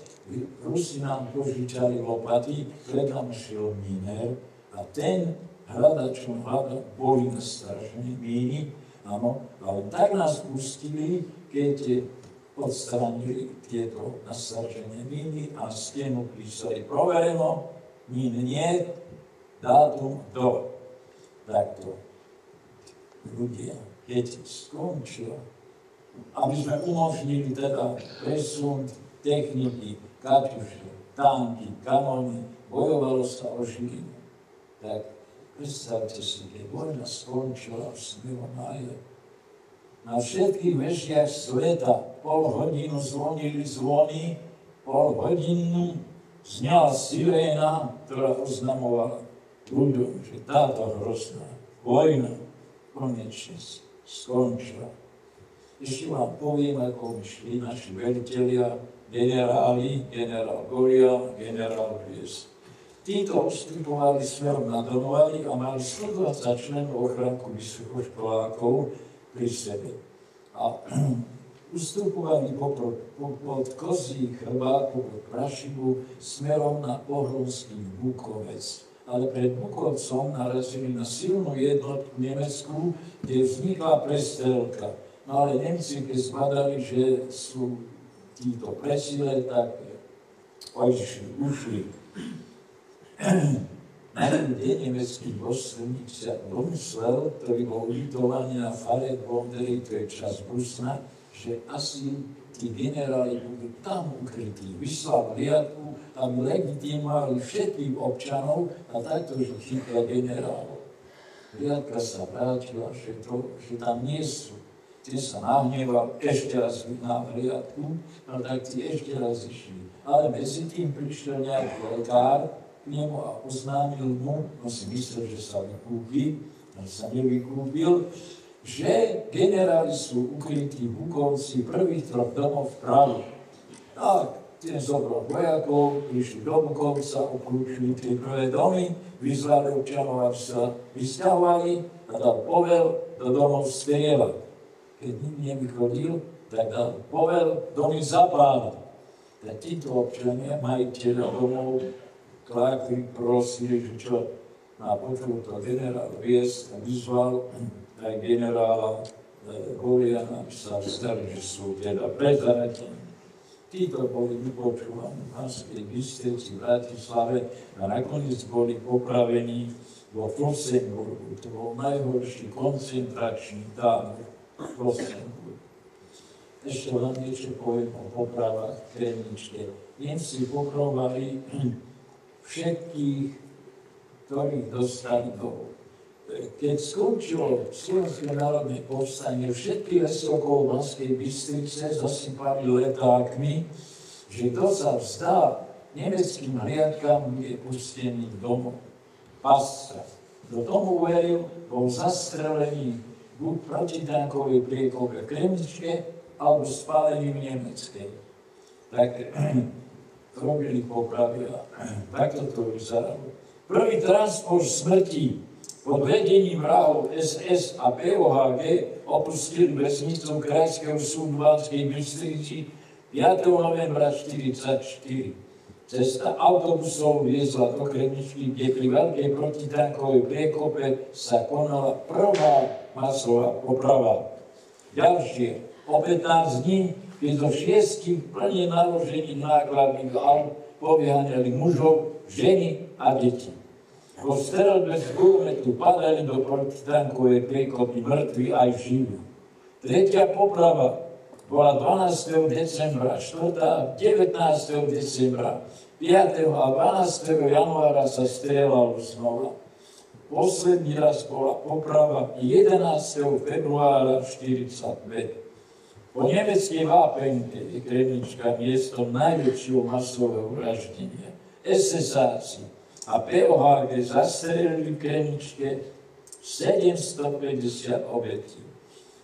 Speaker 3: Rusi nám požičali lopaty, pred nám šiel miner a ten hľadačom boli nastražené míny, áno, ale tak nás pustili, keď odstranili tieto nastražené míny a stenu písali provereno, mín nie, dátum do. Takto. Ľudia, keď skončilo, aby sme umožnili teda presun techniky, kaťuše, tanky, kanóny, bojovalo sa o Žilinu. Tak predstavte si, keď vojna skončila v smilu máje, na všetkých vešiach sveta pol hodinu zvonili zvony, pol hodinu znela siréna, ktorá oznamovala ľuďom, že táto hrozná vojna konečne skončila. Ešte vám poviem, ako mi šli naši velitelia, generáli, generál Gorian, generál Vies. Títo ustupovali smerom na Donovali a mali 120 členov ochranku vysokoškolákov pri sebe. A ustupovali pod Kozí chrbáku, pod Prašivu, smerom na Pohronský Bukovec. Ale pred Bukovcom narazili na silnú jednotku Nemecku, kde vznikla prestrelka. No ale Nemci, keď zbadali, že sú títo presile, tak ušli. Najprv nemecký dôstojník sa domyslel, ktorý bol ubytovaný na fare Bondery, to je časť Brusna, že asi tí generáli budú tam ukrytí. Vyslal riadku, aby legitimovali všetkých občanov a takto, že chytla generálov. Riadka sa vrátila, že tam nie sú. Tie sa nahneval, ešte raz na riadku, no tak tí ešte raz išli. Ale medzi tým prišiel nejaký lekár k nemu a oznámil mu, on si myslel, že sa vykúpi, ale sa nevykúpil, že generáli sú ukrytí v Bukovci prvých 3 domov vpravo. Tak, ten zobral vojakov, prišli do Bukovca, obklúčili tie prvé domy, vyzvali občanov, aby sa vysťahovali a dal povel do domov strieľať. Keď nik nevychodil, tak dal povel domy zapáliť. Tak títo občania, majiteľa domov, klákli, prosili, že čo, a počul to generál Vies a vyzval aj generála Goliana, aby sa stali, že sú teda prezradení. Títo boli vypočúvaní v Banskej Bystrici, v Bratislave a nakoniec boli popravení vo Flossenburgu. To bol najhorší koncentračný tábor v Flossenburgu. Ešte vám niečo poviem o popravách v Kremničke. Nemci popravovali všetkých, ktorých dostali domov. Keď skončilo Slovenské národné povstanie, všetky lesokov v Banskej Bystrice zasypali letákmi, že kto sa vzdá nemeckým hliadkám, bude pustený domov. Pasca. Kto tomu veril, bol zastrelený buď protitankovej priekopke v Kremničke, alebo spálený v Nemeckej. Tak robili popravy a takto to vyzeralo. Prvý transport smrti pod vedením vrahov SS a POHG opustili väznicu Krajského súdu v Banskej Bystrici 5. novembra 1944 cesta autobusov viezla do Kremničky, kde pri veľkej protitankovej priekope sa konala prvá masová poprava. Ďalšie, o 15 dní, keď zo 6 plne naložených nákladných aut povyháňali mužov, ženy a deti. Po streľbe z guľometu padali do protitankovej priekopy mŕtvi aj živí. Tretia poprava bola 12. decembra, 4. 19. decembra, 5. a 12. januára sa strieľalo znova. Posledný raz bola poprava 11. februára 1945. Po nemeckej vápenke je Kremnička miestom najväčšieho masového vraždenia. SS-áci a POHG zastrelili v Kremničke 750 obetí.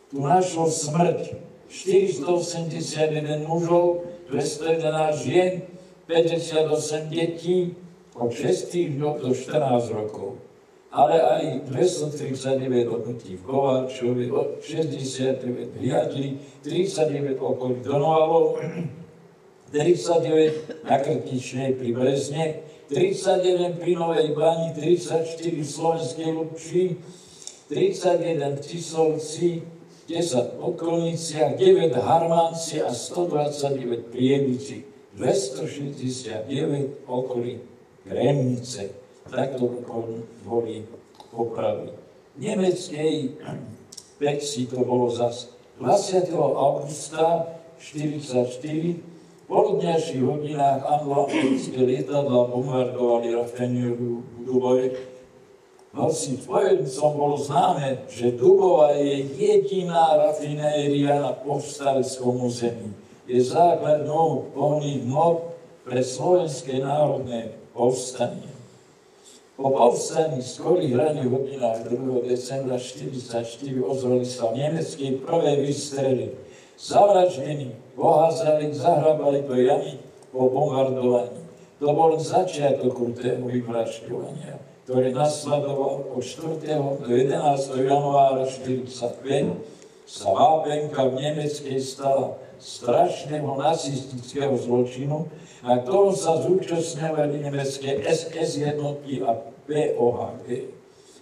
Speaker 3: Tu našlo smrť 481 mužov, 211 žien, 58 detí od 6 týždňov do 14 rokov. Ale aj 239 odnutí v Kováčovi, 69 v Hiadli, 39 okolí Donovalov, 39 na Krtičnej pri Brezne, 39 pri Novej Bani, 34 v Slovenskej Lubči, 31 v Tisovci, 10 v Okolniciach, 9 v Harmanci a 129 pri Jevici, 269 okolí Kremnice. Takto boli popravy. V nemeckej Pexi to bolo zase 20. augusta 1944. V poludňajších hodinách anglo-americké lietadlá bombardovali rafinériu v Dubove. Hoci spojencom bolo známe, že Dubova je jediná rafinéria na povstaleckom území. Je základnou pohonných hmot pre slovenské národné povstanie. Po povstaní v skorých ranných hodinách 2. decembra 1944 ozvali sa v nemeckej prvej výstrely. Zavraždení, poházali, zahrabali do jamy po bombardovaní. To bol začiatok krutého vyvražďovania, ktoré nasledovalo od 4. do 11. januára 1945 sa vápenka v nemeckej stala strašného nacistického zločinu, na ktorom sa zúčastňovali nemecké SS jednotky a POHG.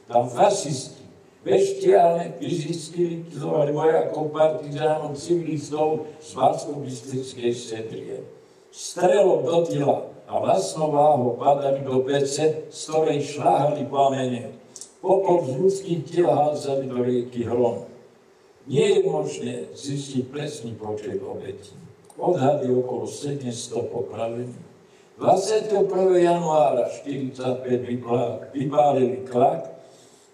Speaker 3: Tam fasisti bestiálne fyzicky likvidovali vojakov, partizánov, civilistov z Banskobystrickej Sedrie. Strelom do tela a vlastnou váhou padali do pece, z ktorej šľahali plamene. Popol z ľudských tiel hádzali do rieky Hron. Nie je možné zistiť presný počet obetí. Odhady okolo 700 popravených. 21. januára 1945 vypálili Klak,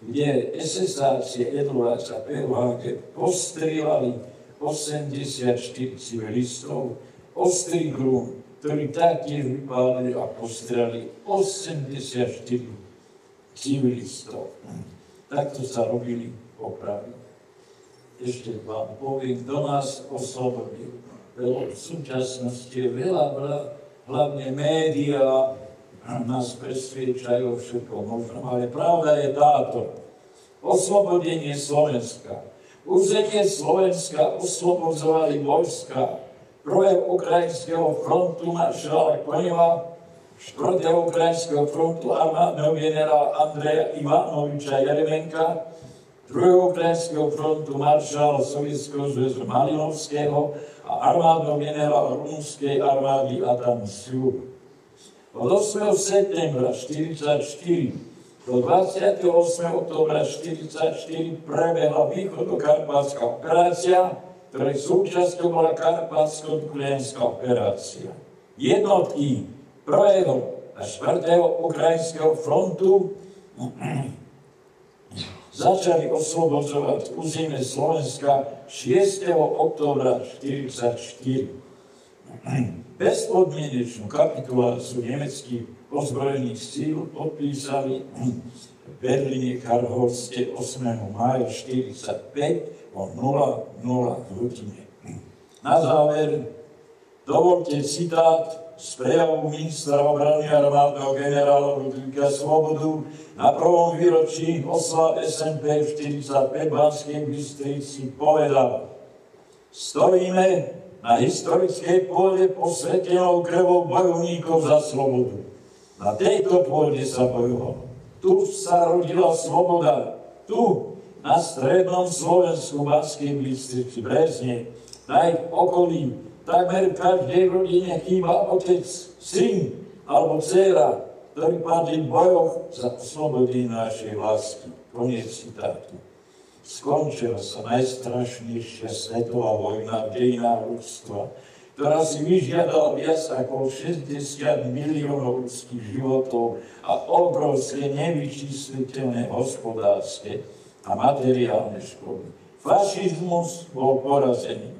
Speaker 3: kde SS-áci Edluác a POHG postrieľali 84 civilistov, Ostrý Grún, ktorí taktiež vypálili a postrieľali 84 civilistov. Takto sa robili popravy. Ešte vám poviem, kto nás oslobodil. V súčasnosti je veľa, hlavne médiá nás presviečajú všetko možno, ale pravda je táto. Oslobodenie Slovenska. Územie Slovenska oslobodzovali vojska 1. ukrajinského frontu maršala Koneva, 4. ukrajinského frontu armádneho generála Andreja Ivanoviča Jeremenka, 2. ukrajinského frontu maršala Sovietskeho zväzu Malinovského a armádneho generála rumunskej armády Adam Sľub. Od 8. septembra 1944 do 28. októbra 1944 prebehla východokarpátska operácia, ktorej súčasťou bola Karpátsko-Ukrajinská operácia. Jednotky 1. a 4. ukrajinského frontu začali oslobodzovať územie Slovenska 6. októbra 1944. Bezpodmienečnú kapituláciu nemeckých ozbrojených síl podpísali v Berlíne Karlhorste 8. mája 1945 o 00 hodine. Na záver dovolte citát z prejavu ministra obrany armádneho generála Ludvíka Svobodu na prvom výročí oslav SMP 45 v Banskej Bystrici povedal: Stojíme na historickej pôde posvetenou krvou bojovníkov za slobodu. Na tejto pôde sa bojovalo. Tu sa rodila sloboda. Tu, na strednom Slovensku, Banskej Bystrici, Brezne, na ich okolí, takmer v každej rodine chýba otec, syn alebo dcéra, ktorí padli v bojoch za slobody našej vlasti. Koniec citátu. Skončila sa najstrašnejšia svetová vojna v dejinách ľudstva, ktorá si vyžiadala viac ako 60 miliónov ľudských životov a obrovské nevyčísliteľné hospodárske a materiálne škody. Fašizmus bol porazený.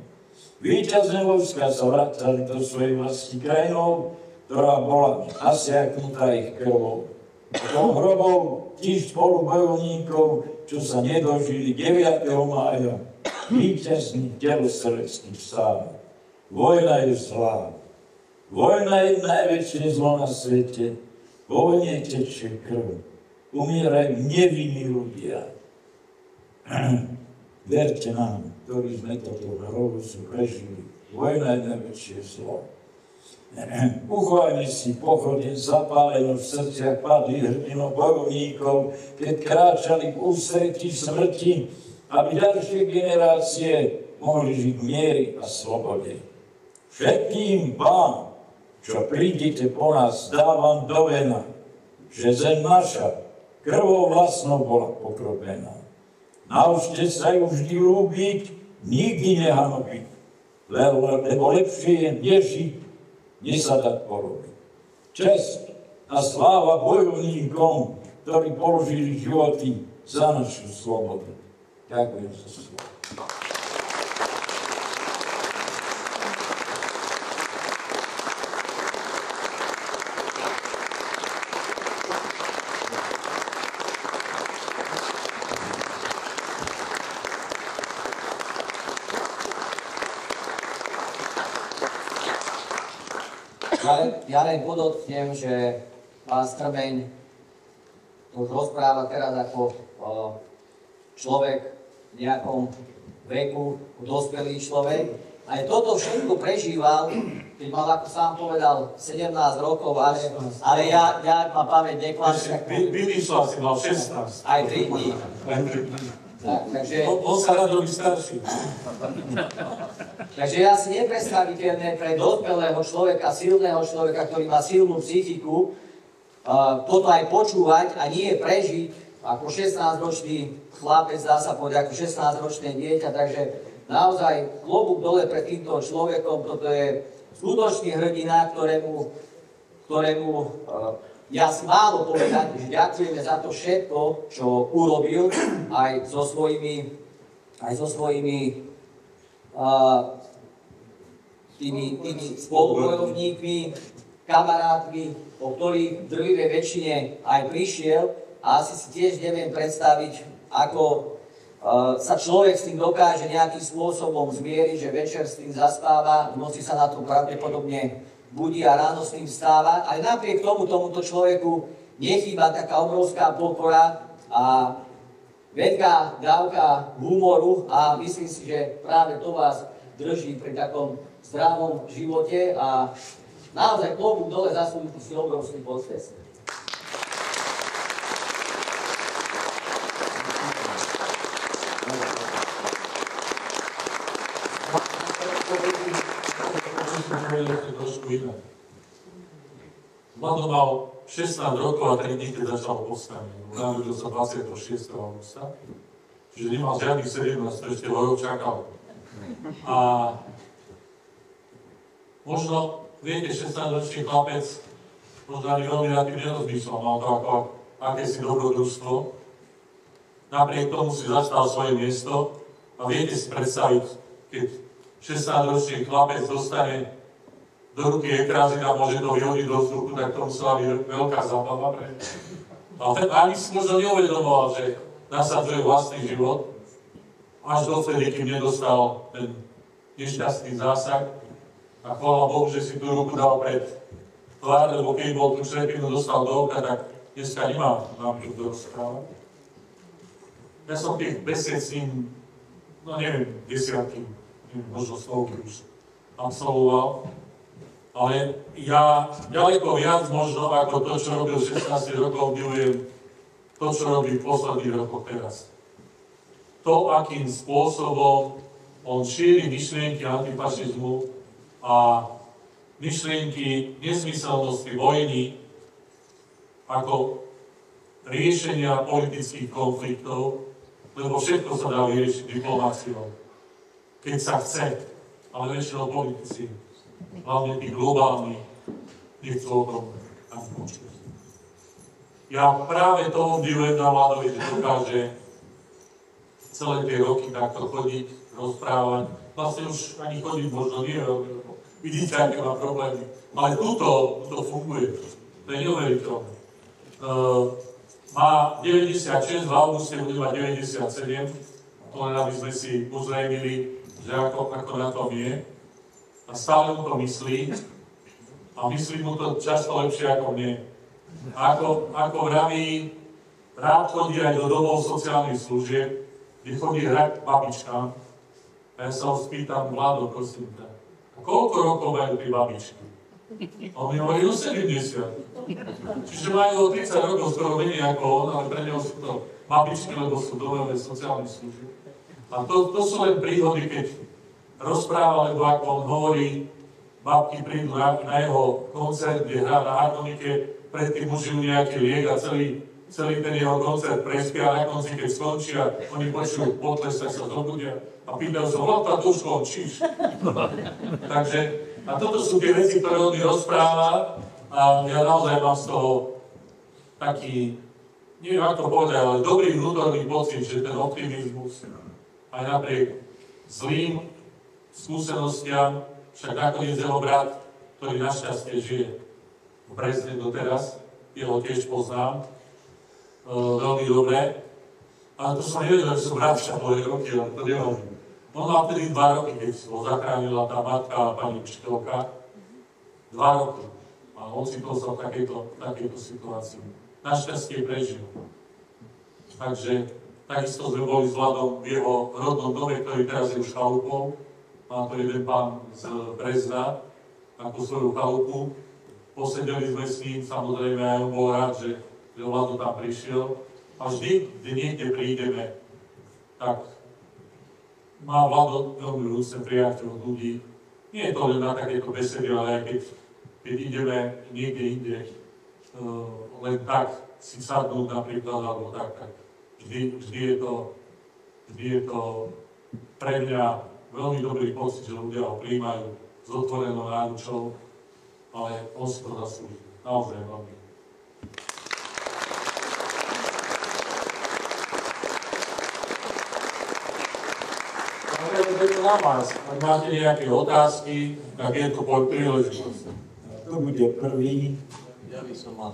Speaker 3: Víťazné vojska sa vracali do svojej vlasti krajinou, ktorá bola nasiaknutá ich krvou. Do hrobov tých spolubojovníkov, čo sa nedožili 9. mája, víťazných telosredských stávok. Vojna je zlá. Vojna je najväčšie zlo na svete. Vo vojne tečie krv. Umierajú nevinní ľudia. Verte nám, ktorí sme toto hrozu prežili. Vojna je najväčšie zlo. Uchovajme si pochodne zapálenú v srdciach padlých hrdinov bojovníkov, keď kráčali v ústretí smrti, aby ďalšie generácie mohli žiť v miery a slobode. Všetkým vám, čo prídete po nás, dávam do vena, že zem naša krvou vlastnou bola pokropená. Naučte sa ju vždy ľúbiť, nikdy nehanbiť, lebo lepšie je nežiť, než sa tak porobiť. Česť a sláva bojovníkom, ktorí položili životy za našu slobodu. Ďakujem za slovo.
Speaker 1: Ja len podotknem, že pán Strmeň už rozpráva teraz ako človek v nejakom veku, dospelý človek. Aj toto všetko prežíval, keď mal, ako sám povedal, 17 rokov, ale ja ma pamäť neklamie.
Speaker 2: Vymýšľal si, mal 16.
Speaker 1: Aj 3 dní. Takže,
Speaker 2: on sa rád robí starší.
Speaker 1: Takže je asi nepredstaviteľné pre dospelého človeka, silného človeka, ktorý má silnú psychiku, toto aj počúvať a nie prežiť ako 16-ročný chlapec, dá sa povedať, ako 16-ročné dieťa. Takže naozaj klobúk dole pred týmto človekom, toto je skutočný hrdina, ktorému ja si málo povedať, že ďakujeme za to všetko, čo urobil aj so svojimi tými spolubojovníkmi, kamarátmi, o ktorých v drvivej väčšine aj prišiel. A asi si tiež neviem predstaviť, ako sa človek s tým dokáže nejakým spôsobom zmieriť, že večer s tým zaspáva, v noci sa na to pravdepodobne budí a ráno s tým vstáva. Ale napriek tomuto človeku nechýba taká obrovská pokora a veľká dávka humoru a myslím si, že práve to vás drží pri takom zdravom živote a naozaj klobúk dole zaslúžite si obrovský potlesk.
Speaker 2: Mladý mal 16 rokov a 3 dní, keď začal povstanie. Narodil sa 26. augusta, čiže nemal žiadnych 17, to ešte vojov čakal. A možno, viete, 16-ročný chlapec, možno ani veľmi nad tým nerozmýšľal, mal to ako akési dobrodružstvo. Napriek tomu si zastal svoje miesto a viete si predstaviť, keď 16-ročný chlapec dostane do ruky ekrazín a môže to vyhodiť do vzduchu, tak to musela byť veľká zábava. Ale ten ani si možno neuvedomoval, že nasadzuje vlastný život, až dovtedy, kým nedostal ten nešťastný zásah. A chvála Bohu, že si tú ruku dal pred tvár, lebo keď bol tú šrepinu dostal do oka, tak dneska nemá nám čo dorozprávať. Ja som tých besied s ním, no neviem, desiatky, možno stovky už. absolvoval. Ale ja ďaleko viac možno ako to, čo robil 16 rokov, milujem to, čo robí v posledných rokoch teraz. To, akým spôsobom on šíri myšlienky antifašizmu a myšlienky nezmyselnosti vojny ako riešenia politických konfliktov, lebo všetko sa dá vyriešiť diplomáciou, keď sa chce, ale väčšinou politici, hlavne tí globálni, nechcú o tom ani počuť. Ja práve to obdivujem na Vladovi, že dokáže celé tie roky takto chodiť, rozprávať. Vlastne už ani chodiť možno nie, vidíte, aké má problémy. Ale tuto funguje. To je neuveriteľné. Má 96, v auguste bude mať 97, to len aby sme si uzrejmili, že ako na tom je. A stále mu to myslí. A myslí mu to často lepšie ako mne. Ako vraví, rád chodí aj do domov sociálnych služieb, kde chodí hrať babičkám. A ja sa ho spýtam, Vlado, prosím ťa, koľko rokov majú tí babičky? On mi hovorí, 70. Čiže majú 30 rokov skoro menej ako on, ale pre neho sú to babičky, lebo sú domové sociálne služby. A to sú len príhody, keď rozpráva, lebo ako on hovorí, babky prídu na jeho koncert, kde hrá na harmonike, predtým užijú nejaký liek a celý ten jeho koncert prespia a na konci, keď skončia, oni počujú potles, tak sa zobudia a pýtajú sa, Vlada, tu už končíš. Takže, a toto sú tie veci, ktoré on mi rozpráva a ja naozaj mám z toho taký, neviem ako povedať, ale dobrý vnútorný pocit, že ten optimizmus aj napriek zlým skúsenostiam, však nakoniec jeho brat, ktorý našťastie žije v Brezne doteraz, jeho tiež poznám veľmi dobre, ale to som nevedel, že sú bratšia moje roky, ale to neviem. On mal vtedy 2 roky, keď ho zachránila tá matka a pani učiteľka. 2 roky. A ocitol sa v takejto situácii. Našťastie prežil. Takže takisto sme boli s Vladom v jeho rodnom dome, ktorý teraz je už chalupou. Má to jeden pán z Brezna ako svoju chalupu. Posedeli sme s ním, samozrejme aj on bol rád, že Vlado tam prišiel. A vždy, kde niekde prídeme, tak má Vlado veľmi ľudské priateľov ľudí. Nie je to len na takéto besedy, ale aj keď ideme niekde inde, len tak si sadnúť napríklad, alebo tak vždy je to pre mňa veľmi dobrý pocit, že ľudia ho prijímajú s otvorenou náručou, ale on si to zaslúži. Naozaj veľmi. Na vás. Ak máte nejaké otázky, tak je to príležitosť.
Speaker 3: To bude prvý.
Speaker 4: Ja by som mal.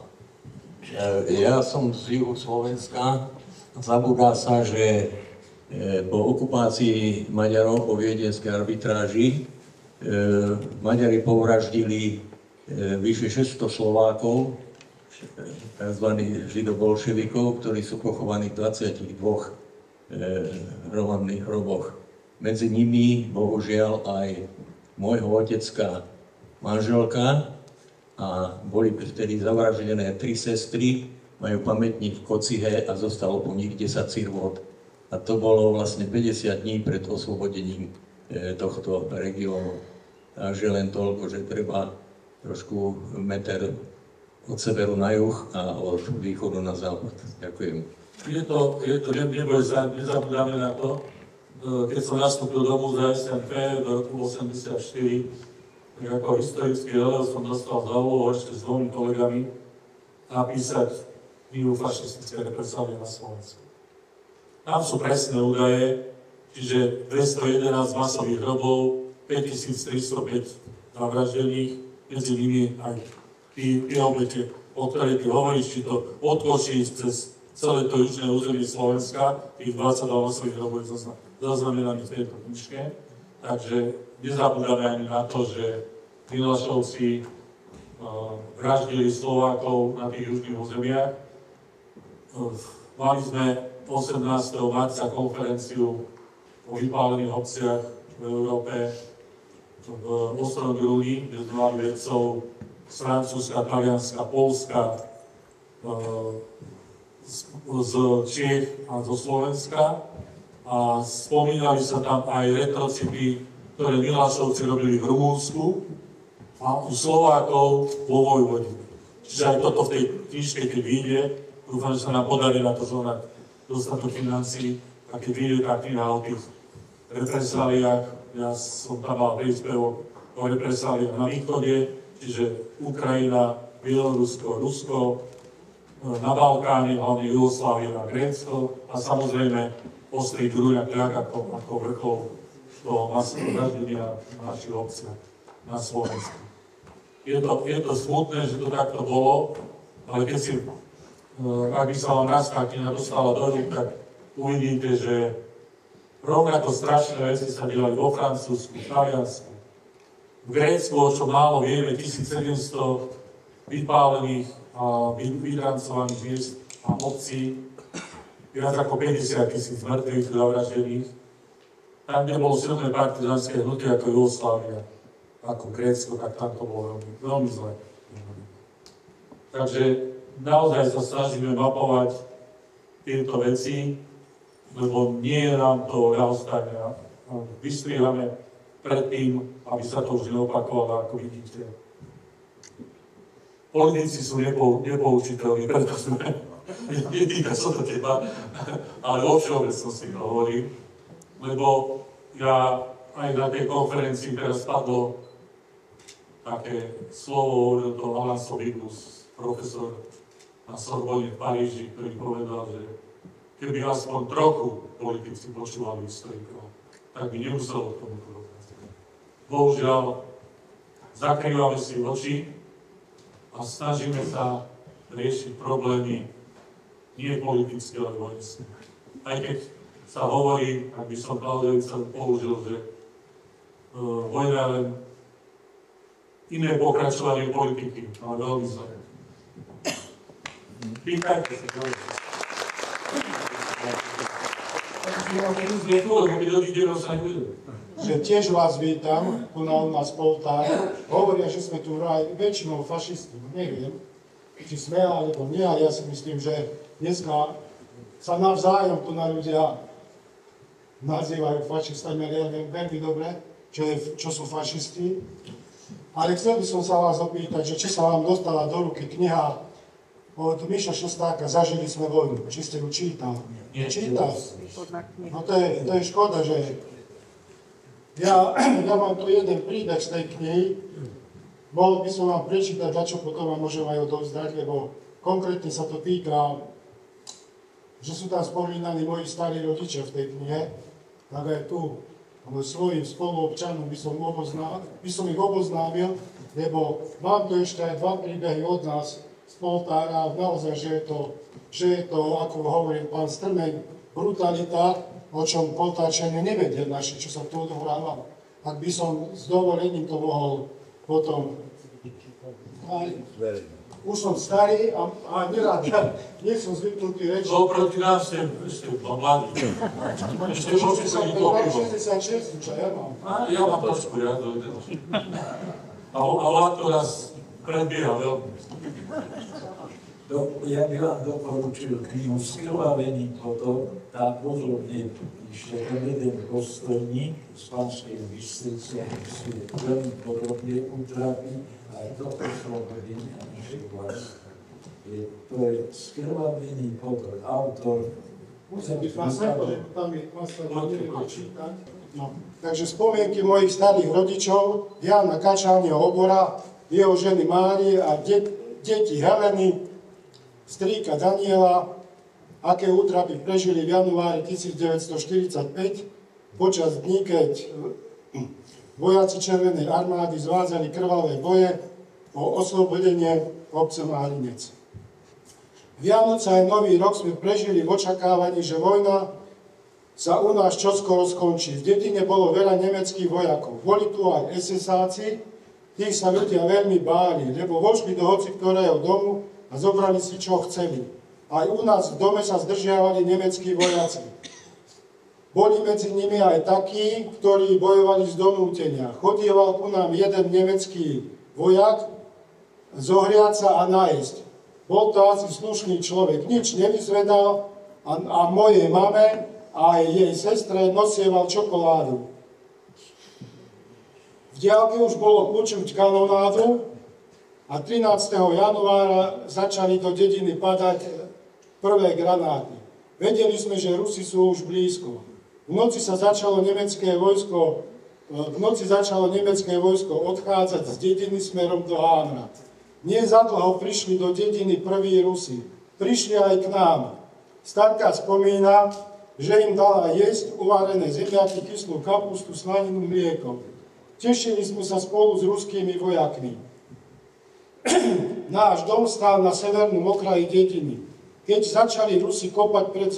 Speaker 4: Ja som z juhu Slovenska. Zabúda sa, že po okupácii Maďarov, po viedenskej arbitráži, Maďari povraždili vyše 600 Slovákov, tzv. židobolševikov, ktorí sú pochovaní v 22 hromadných hroboch. Medzi nimi, bohužiaľ, aj môjho otecká manželka a boli vtedy zavraždené 3 sestry, majú pamätník v Kocihe a zostalo po nich 10 cirvôt. A to bolo vlastne 50 dní pred oslobodením tohto regiónu. Takže len toľko, že treba trošku meter od severu na juh a od východu na západ. Ďakujem.
Speaker 2: Nezabúdame na to. Keď som nastúpil do múzea SNP v roku 1984, tak ako historický redaktor som dostal za úlohu ešte s 2 kolegami napísať knihu Fašistické represálie na Slovensku. Tam sú presné údaje, čiže 211 masových hrobov, 5305 zavraždených, medzi nimi aj tí obete, o ktorých ty hovoríš, či to od Košíc cez celé to južné územie Slovenska, tých 22 masových hrobov je zaznamenaných v tejto knižke. Takže nezabúdame ani na to, že Milošovci vraždili Slovákov na tých južných územiach. Mali sme 18. marca konferenciu o vypálených obciach v Európe. v ostrovnom Grúni, kde sme mali vedcov z Francúzska, Talianska, Poľska, z Čiech a zo Slovenska. A spomínali sa tam aj retrocity, ktoré Milášovci robili v Rumúnsku a u Slovákov vo Vojvodine. Čiže aj toto v tej knižke, keď vyjde, dúfam, že sa nám podarí na to zohnať dostatok financií, a keď vyjde tá kniha o tých represáliách, ja som tam mal príspevok o represáliách na východe, čiže Ukrajina, Bielorusko, Rusko, na Balkáne, hlavne Jugoslávia a Grécko a samozrejme ostrý Grúňa ako vrchol toho masového vraždenia v našich obciach na Slovensku. Je to smutné, že to takto bolo, ale keď si, ak by sa vám raz tá kniha dostala do rúk, tak uvidíte, že rovnako strašné veci sa diali vo Francúzsku, v Taliansku, v Grécku, o čo málo vieme, 1700 vypálených a vydrancovaných miest a obcí, viac ako 50 000 mŕtvych, zavraždených. Tam, kde bolo silné partizánske hnutie ako Jugoslávia, ako Grécko, tak tam to bolo veľmi zle. Takže naozaj sa snažíme mapovať tieto veci, lebo nie je nám to ľahostajné. Vystrihame pred tým, aby sa to už neopakovalo, ako vidíte. Politici sú nepoučiteľní, preto sme, netýka sa to teba, ale o všeobecnosti to hovorím, lebo ja aj na tej konferencii teraz spadlo také slovo, hovoril to Alain Sobigus, profesor na Sorbonne v Paríži, ktorý povedal, že keby aspoň trochu politici počúvali historikov, tak by nemuselo k tomu dochádzať. Bohužiaľ, zakrývame si oči a snažíme sa riešiť problémy nie politické, ale vojenské. Aj keď sa hovorí, ak by som Klaudevica použil, že vojna je len iné pokračovanie politiky, ale veľmi zle. Pýtajte sa,
Speaker 5: že tiež vás vítam, tu na nás Poltár. Hovoria, že sme tu vraj väčšinou fašisti. Neviem, či sme, alebo nie, ale ja si myslím, že dneska sa navzájom tu na ľudia nazývajú fašistami, ale ja viem veľmi dobre, čo sú fašisti. Ale chcel by som sa vás opýtať, že či sa vám dostala do ruky kniha od Miša Šostáka Zažili sme vojnu. Či ste ju čítal? Čítal? No to je škoda, že ja mám tu jeden príbeh z tej knihy. Mohol by som vám prečítať, za čo potom vám môžem aj odovzdať, lebo konkrétne sa to týka, že sú tam spomínaní moji starí rodičia v tej knihe, tak aj tu svojim spoluobčanom by som ich oboznámil, lebo mám tu ešte aj dva príbehy od nás z Poltára, naozaj, že je to, ako hovoril pán Strmeň, brutalita, o čom Poltárčania nevedia naši, čo sa tu odohráva. Ak by som s dovolením to mohol potom... Už som starý a nerád, nie som zvyknutý reči.
Speaker 2: To proti nám ste mladí. Ešte môžete sa ísť
Speaker 5: 66, čo ja mám.
Speaker 2: Ja mám trošku viac. A vlád to nás predbieha veľmi.
Speaker 3: Ja by vám doporučil knihu Skrvavený potom, tam podrobne píšte ten jeden kostolník z Banskej Bystrice, si veľmi podrobne utrapí aj do oslobodenia našej vlasti. To je Skrvavený potom autor.
Speaker 5: Musím byť vás že tam je neviem čítať. No. Takže spomienky mojich starých rodičov, Jána Kačánia Obora, jeho ženy Márie a deti Heleny, strýka Daniela, aké útrapy prežili v januári 1945 počas dní, keď vojaci Červenej armády zvádzali krvavé boje o oslobodenie obce Márinec. Vianoce aj Nový rok sme prežili v očakávaní, že vojna sa u nás čoskoro skončí. V dedine bolo veľa nemeckých vojakov. Boli tu aj SS-áci, tých sa ľudia veľmi báli, lebo vošli do hoci ktorého domu a zobrali si, čo chceli. Aj u nás v dome sa zdržiavali nemeckí vojaci. Boli medzi nimi aj takí, ktorí bojovali z donútenia. Chodieval ku nám jeden nemecký vojak zohriať sa a najesť. Bol to asi slušný človek, nič nevyzvedal a mojej mame a jej sestre nosieval čokoládu. V diaľke už bolo počuť kanonádu a 13. januára začali do dediny padať prvé granáty. Vedeli sme, že Rusi sú už blízko. V noci začalo nemecké vojsko odchádzať z dediny smerom do Hána. Nie zadlho prišli do dediny prví Rusi. Prišli aj k nám. Starka spomína, že im dala jesť uvarené zemiaky, kyslú kapustu, slaninu, mlieko. Tešili sme sa spolu s ruskými vojakmi. Náš dom stál na severnom okraji dediny. Keď začali Rusi kopať pred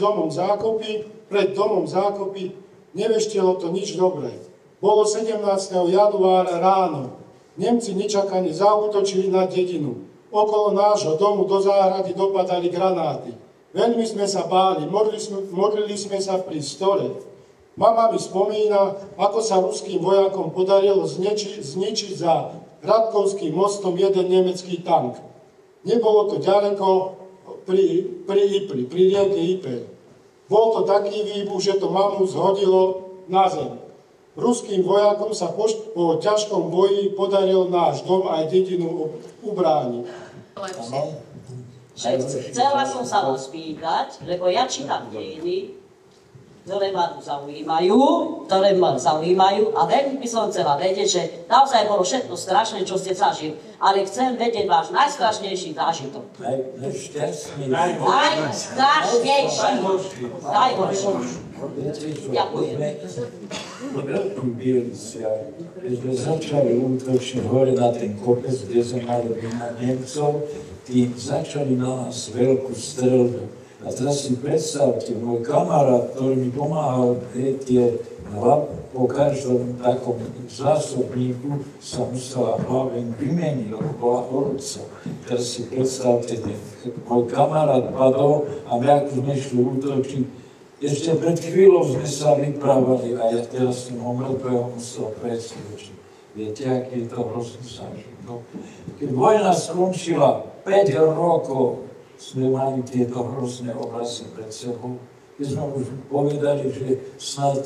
Speaker 5: domom zákopy, neveštilo to nič dobré. Bolo 17. januára ráno. Nemci nečakane zaútočili na dedinu. Okolo nášho domu do záhrady dopadali granáty. Veľmi sme sa báli, modlili sme sa pri stole. Mama mi spomína, ako sa ruským vojakom podarilo zničiť za Hradkovským mostom jeden nemecký tank. Nebolo to ďaleko pri Ypri, pri rieke Ypres. Bol to taký výbuch, že to mamu zhodilo na zem. Ruským vojakom sa po ťažkom boji podaril náš dom aj dedinu ubrániť.
Speaker 6: Chcela som sa vás spýtať, lebo ja čítam dejiny, ktoré ma zaujímajú a veľmi by som chcela vedieť, že naozaj bolo všetko strašné, čo ste zažili, ale chcem vedieť váš najstrašnejší zážitok. Najstrašnejší. Ďakujem.
Speaker 3: Keď sme začali útočiť hore na ten kopec, kde sme mali na Nemcov, tí začali na nás veľkú streľbu. A teraz si predstavte, môj kamarát, ktorý mi pomáhal po každom takom zásobníku sa musela hlave vymeniť, lebo bola horúca. Teraz si predstavte, môj kamarát padol a my ako sme šli útočiť, ešte pred chvíľou sme sa vyprávali a ja teraz som ho mŕtvého musel presvedčiť. Viete, aký je to hrozný zážitok? Keď vojna skončila, 5 rokov sme mali tieto hrozné obrazy pred sebou. Keď sme už povedali, že snad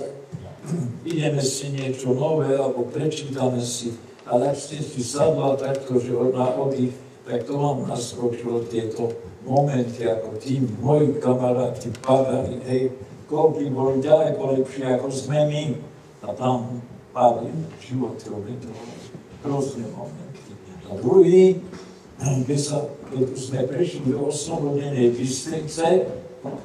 Speaker 3: ideme si niečo nové, alebo prečítame si, ale ak ste si sadla takto, že na oddych, tak to vám naskočilo tieto momenty, ako tí moji kamaráti padali, hej, koľky boli ďaleko lepšie, ako sme my. A tam padli životy, to hrozné momenty. A druhý, keď sme prešli do oslobodenej Bystrice,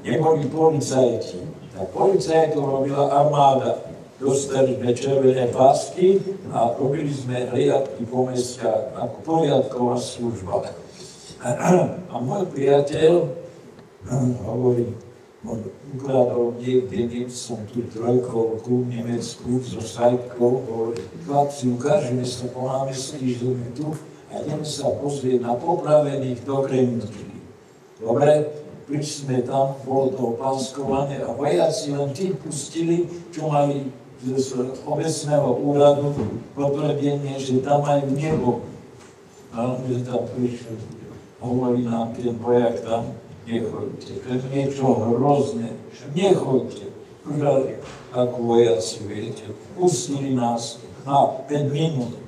Speaker 3: neboli policajti. Tak policajtov robila armáda. Dostali sme červené pásky a robili sme hliadky po mestách ako poriadková služba. A môj priateľ hovorí, on ukradol niekde som tú trojkovku nemeckú so sajtkou, hovorí, chlapci, ukážeme sa po námestí, že sme tu, a ideme sa pozrieť na popravených do Kremničky. Dobre, prišli sme tam, bolo to opáskované a vojaci len tým pustili, čo mali z obecného úradu potvrdenie, že tam majú nebo. A my tam prišli, hovorí nám ten vojak tam, nechoďte, to je niečo hrozné, nechoďte. Ako vojaci, viete, pustili nás na 5 minút.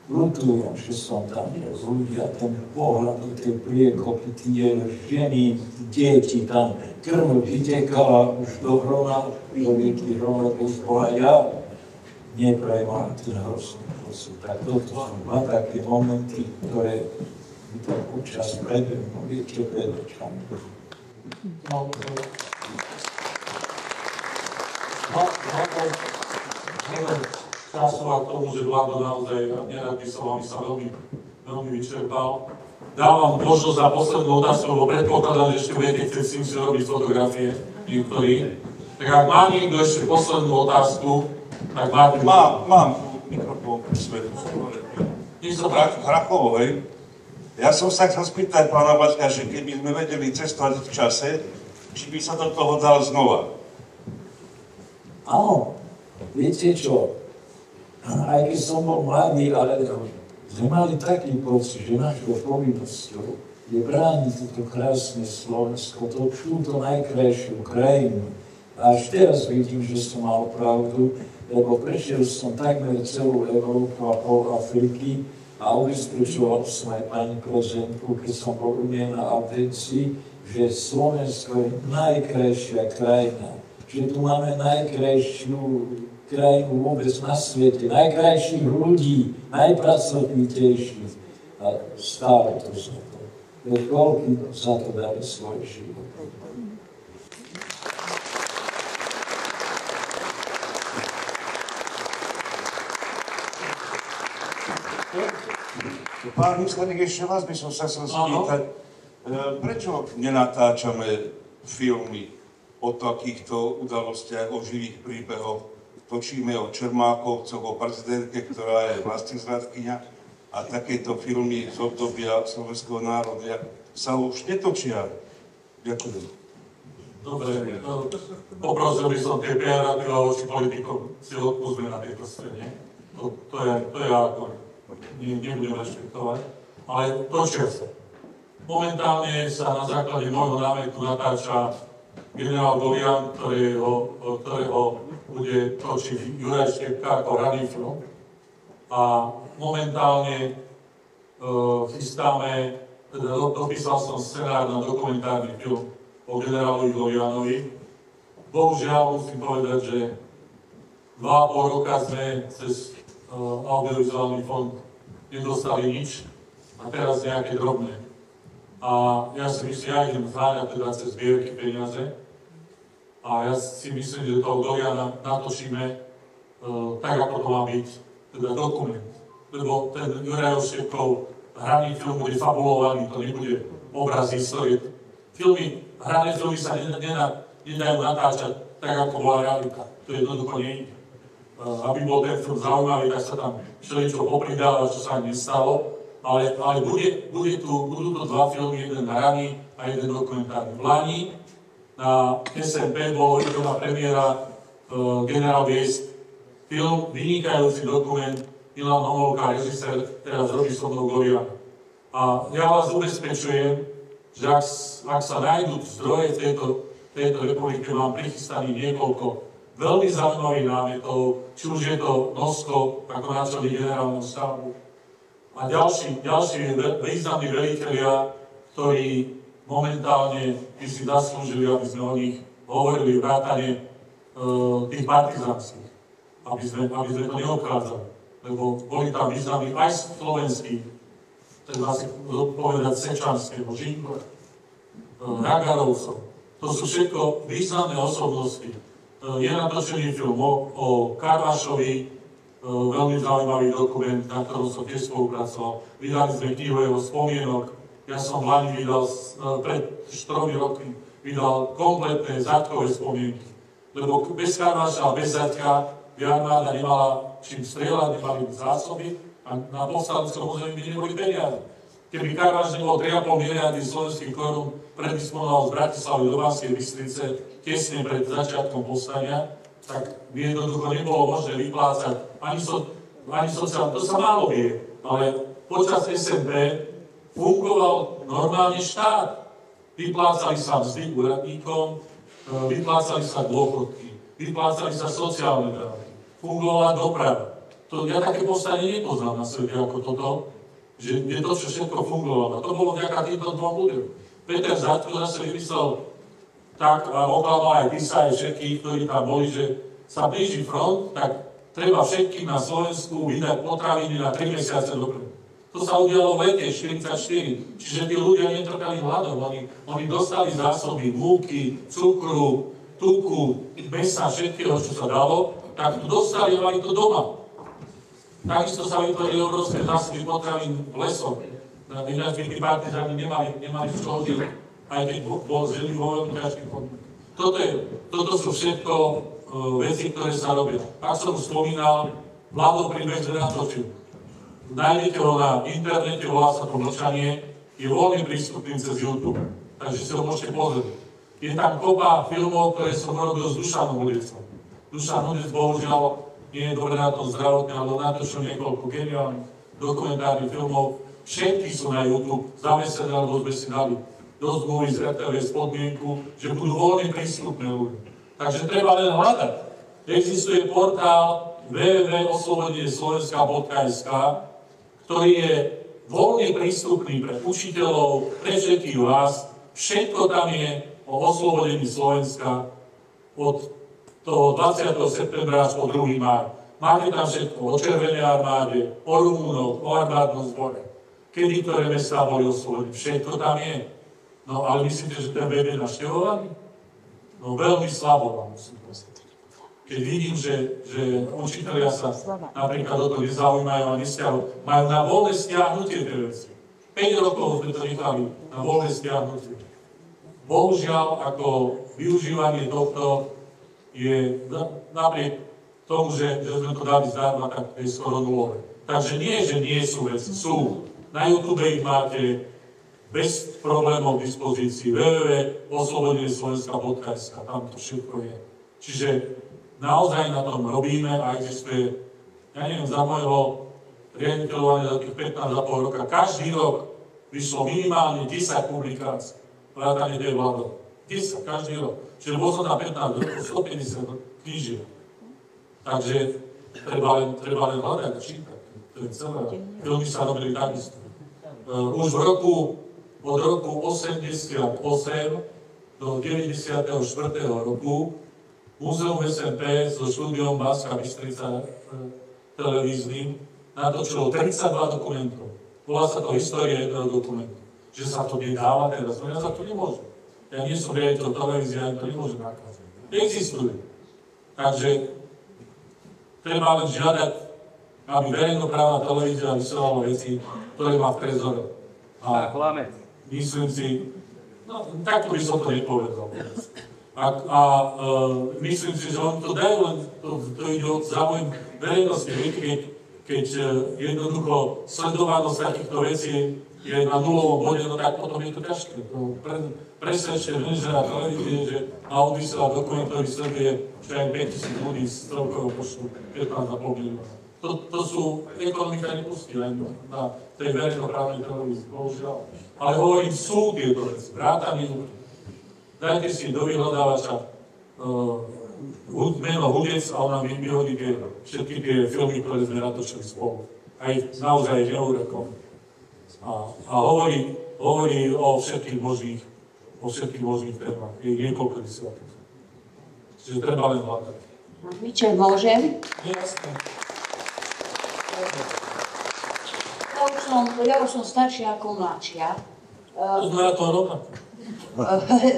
Speaker 3: Ľutujem, že som tam ľudia, ten pohľad, tie priekopy, tie ženy, deti tam, krv vytekala už do hrona, človeky hrona, už bola ja, neprejímala ten hrozný pocit. Tak toto sú dva také momenty, ktoré mi tak počas prebehnú, viete, pred očami.
Speaker 2: Časovať k tomu, že Vlado naozaj, nerad by som vám sa veľmi vyčerpal. Dávam možnosť na poslednú otázku, lebo predpokladám, že ešte budete chcieť si robiť fotografie niektorí. Tak ak má niekto ešte poslednú otázku, tak máte...
Speaker 7: Mám mikrofón pri svetu. Hrachovo, hej. Ja som sa chcel spýtať pána Baťka, že keby sme vedeli cestovať v čase, či by sa do toho dal znova.
Speaker 3: Áno, viete čo, aj keď som bol mladý, ale sme mali taký pocit, že našou povinnosťou je brániť toto krásne Slovensko, túto najkrajšiu krajinu. A až teraz vidím, že som mal pravdu, lebo prešiel som takmer celú Európu a pol Afriky a ubezpečoval som aj pani prezidentku, keď som bol u nej na audencii, že Slovensko je najkrajšia krajina, že tu máme najkrajšiu krajinu vôbec na svete, najkrajších ľudí, najpracovitejších. A stále to za to. Veď koľký za to dali svoj život.
Speaker 7: Pán Mysleník, ešte vás by som sa chcel spýtať, prečo nenatáčame filmy o takýchto udalostiach, o živých príbehoch? Točíme o Čermákovcoch, o prezidentke, ktorá je vlastizradkyňa, a takéto filmy z obdobia slovenského národa sa už netočia. Ďakujem.
Speaker 2: Dobre, poprosil by som tie PR a voči politikom si odpúsme na tejto scéne. To je ako, nebudem rešpektovať, ale točia sa. Momentálne sa na základe môjho námetu natáča generál Golian, ktorého bude točiť Juraj Štepka ako hraný film. A momentálne chystáme, teda dopísal som scenár na dokumentárny film o generálovi Golianovi. Bohužiaľ musím povedať, že 2,5 roka sme cez audiovizuálny fond nedostali nič a teraz nejaké drobné. A ja si myslím, ja idem zháňať teda cez zbierky peniaze a ja si myslím, že toho Goliana natočíme tak, ako to má byť, teda dokument. Lebo ten Jurajov Štepkov hraný film bude fabulovaný, to nebude obraz histórie. Hrané filmy sa nedajú natáčať tak, ako bola realita. To jednoducho nie je. Aby bol ten film zaujímavý, tak sa tam všeličo popridáva, čo sa nestalo. Ale budú tu dva filmy, jeden hraný a jeden dokumentárny. V Lani na SMP bolo jedna premiéra Generál Viest, film, vynikajúci dokument, Milan Homolka, režisér, teraz robí so mnou Goliana. A ja vás ubezpečujem, že ak sa nájdú zdroje tejto republike, mám prichystaný niekoľko veľmi zaujímavých námetov, či už je to Nosko, ako náčelník generálneho štábu, a ďalší významní velitelia, ktorí momentálne by si zaslúžili, aby sme o nich hovorili vrátane tých partizánskych, aby sme to neobchádzali. Lebo boli tam významní aj slovenskí, treba si povedať Sečanské, Žinkové, Ragarovcov. To sú všetko významné osobnosti. Je natočený film o Karvašovi, veľmi zaujímavý dokument, na ktorom som tiež spolupracoval. Vydali sme knihu jeho spomienok. Ja som v Lani vydal, pred 4 rokmi, vydal kompletné zadkové spomienky. Lebo bez Karvaša a bez Zaďka by armáda nemala čím strieľať, nemali zásoby a na povstaleckom území by neboli peniaze. Keby Karvaš nebol 3,5 miliardy slovenských korún predisponoval z Bratislavy do Banskej Bystrice tesne pred začiatkom povstania, tak by jednoducho nebolo možné vyplácať ani sociálne, to sa málo vie, ale počas SMP fungoval normálne štát. Vyplácali sa mzdy úradníkom, vyplácali sa dôchodky, vyplácali sa sociálne dávky, fungovala doprava. Ja také povstanie nepoznám na svete ako toto, že to všetko fungovalo. To bolo vďaka týmto dvom ľuďom. Peter Zaďko zase vymyslel tak, a oklamal aj Tisa, aj všetkých, ktorí tam boli, že sa blíži front, tak treba všetkým na Slovensku vydať potraviny na 3 mesiace dopredu. To sa udialo v lete 1944, čiže tí ľudia netrpeli hladom, oni dostali zásoby múky, cukru, tuku, mesa, všetkého, čo sa dalo, tak to dostali a mali to doma. Takisto sa vytvorili obrovské zásoby potravín v lesoch. Ináč by tí partizáni nemali z čoho žiť, aj keď žili vo veľmi ťažkých podmienkach. Toto sú všetko veci, ktoré sa robia. Ak som už spomínal, Vlado príbeh sme natočili. Nájdete ho na internete, volá sa to Mlčanie, je voľne prístupný cez YouTube, takže si ho môžete pozrieť. Je tam kopa filmov, ktoré som robil s Dušanom Uliecom. Dušan Hudec bohužiaľ nie je dobre na tom zdravotne, ale natočil niekoľko geniálnych dokumentárnych filmov. Všetky sú na YouTube, zavesené, alebo sme si dali dosť movies RTVS podmienku, že budú voľne prístupné ľudia. Takže treba len hľadať. Existuje portál www.oslobodenieslovenska.sk, ktorý je voľne prístupný pre učiteľov, pre všetkých vás. Všetko tam je o oslobodení Slovenska od toho 20. septembra až po 2. máj. Máte tam všetko o Červenej armáde, o Rumúnoch, o armádnom zbore. Kedy ktoré mestá boli oslobodené, všetko tam je. No ale myslíte, že ten web je navštevovaný? No veľmi slabo vám musím povedať. Keď vidím, že učitelia sa napríklad o to nezaujímajú a nesťahujú, majú na voľné stiahnutie tie veci. 5 rokov sme to nechali na voľné stiahnutie. Bohužiaľ, ako využívanie tohto je napriek tomu, že sme to dali zdarma, tak je skoro nulové. Takže nie, že nie sú veci, sú. Na YouTube ich máte bez problémov k dispozícii www.oslobodenieslovenska.sk, tam to všetko je. Čiže naozaj na tom robíme a existuje, ja neviem, za môjho riaditeľovania za tých 15,5 roka, každý rok vyšlo minimálne 10 publikácií, vrátane tej vládov. 10, každý rok. Čiže bol som na 15 rokov, 150 knížiek. Takže treba len hľadať a čítať. To je celé. Filmy sa robili takisto. Už od roku 88 do 94. roku Múzeum SMP so štúdiom Banská Bystrica televíznym natočilo 32 dokumentov. Volá sa to História jedného dokumentu. Že sa to nedáva teraz, no ja za to nemôžem. Ja nie som riaditeľ televízie, ja to nemôžem nakázať. Existuje. Takže treba len žiadať, aby verejnoprávna televízia vysielala veci, ktoré má v trezore. A myslím si, no takto by som to nepovedal. Myslím si, že oni to dajú, len to ide od záujem verejnosti. Keď jednoducho sledovanosť takýchto vecí je na nulovom bode, no tak potom je to ťažké. Presvedčte manažera televízie, že na odvysiela dokument, ktorý sleduje však 5000 ľudí z celkového počtu 15,5 milióna. To sú, ekonomika nepustí len na tej verejnoprávnej televízii, bohužiaľ. Ale hovorím, sú tieto veci, vrátane ľudí. Dajte si do vyhľadávača meno Hudec a ona mi vyhodí všetky tie filmy, ktoré sme natočili spolu. Aj naozaj neurekom. A hovorí o všetkých možných témach. Je niekoľko desiatok. Čiže treba len hľadať.
Speaker 8: Mičel, môžem?
Speaker 2: Jasné.
Speaker 8: Ja už som staršia ako mladšia.
Speaker 2: To znamená to rovnako.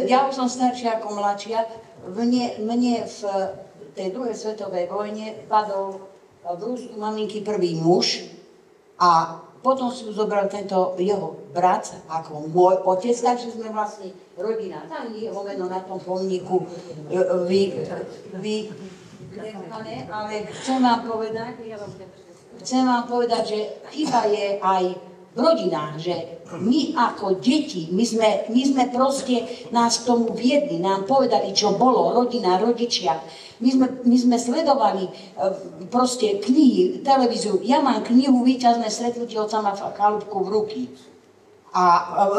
Speaker 8: Ja už som staršia ako mladšia. Mne v tej druhej svetovej vojne padol v Rusku maminky prvý muž a potom si zobral tento jeho brat ako môj otec, takže sme vlastne rodina. Tam je jeho meno na tom pomníku ale chcem vám povedať, že chyba je aj v rodinách, že my ako deti, my sme proste nás k tomu viedli, nám povedali, čo bolo, rodina, rodičia. My sme sledovali proste knihy, televíziu. Ja mám knihu Víťazné stretnutie od sama Chalúbku v ruky. A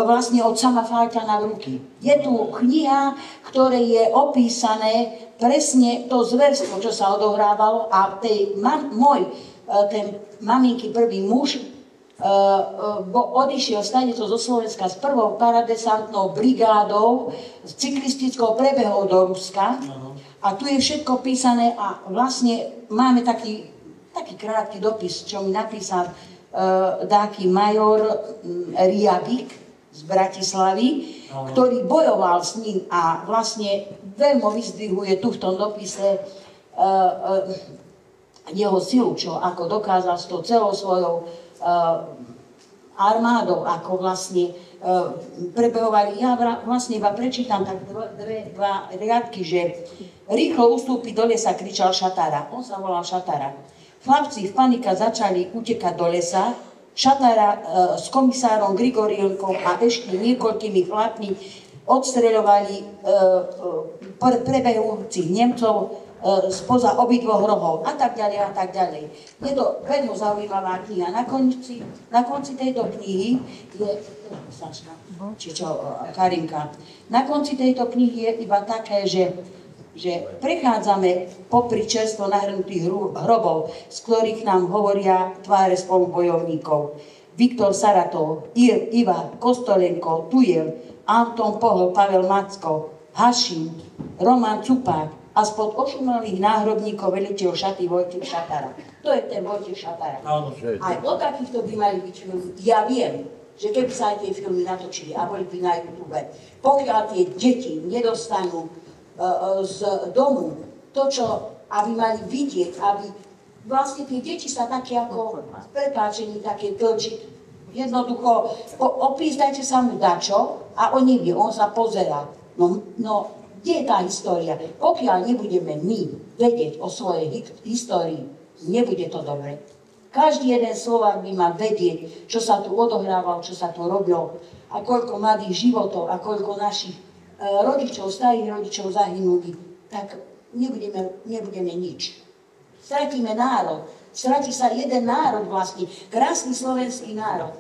Speaker 8: vlastne od sama Falťana v ruky. Je tu kniha, ktorej je opísané presne to zverstvo, čo sa odohrávalo a ten maminky prvý muž odišiel stanico zo Slovenska s prvou paradesantnou brigádou, s cyklistickou prebehou do Ruska. A tu je všetko písané a vlastne máme taký krátky dopis, čo mi napísal dáky major Riabik z Bratislavy, ktorý bojoval s ním a vlastne veľmi vyzdvihuje tu v tom dopise jeho silu, čo ako dokázal s tou celou svojou armádou, ako vlastne prebehovali. Ja vlastne iba prečítam tak dva riadky, že rýchlo ustúpi do lesa, kričal Šatara. On sa volal Šatara. Chlapci v panika začali utekať do lesa. Šatara s komisárom Grigorienkom a ešte niekoľkými chlapmi odstreľovali prebehujúcich Nemcov spoza obidvoch rohov a tak ďalej a tak ďalej. Je to veľmi zaujímavá kniha. Na konci tejto knihy je Karinka. Na konci tejto knihy je iba také, že prechádzame popri čerstvo nahrnutých hrobov, z ktorých nám hovoria tváre spolubojovníkov. Viktor Saratov, Iva Kostolenko, Tujel, Anton Pohl, Pavel Macko, Hašin, Roman Cupák a spod ošumelých náhrobníkov veliteľ šaty Vojtech Šatara. To je ten Vojtech Šatara. Aj o takýchto by mali byť filmy. Ja viem, že keby sa aj tie filmy natočili a boli by na YouTube, pokiaľ tie deti nedostanú z domu to, čo aby mali vidieť, aby vlastne tie deti sa také ako prepáčení, také tlčiť. Jednoducho, opísajte sa mu dačo a on nevie, on sa pozerá. No, kde je tá história? Pokiaľ nebudeme my vedieť o svojej histórii, nebude to dobre. Každý jeden Slovák by mal vedieť, čo sa tu odohrávalo, čo sa tu robilo, a koľko mladých životov, a koľko našich rodičov, starých rodičov zahynuli, tak nebudeme nič. Stratíme národ. Stratí sa jeden národ vlastne, krásny slovenský národ.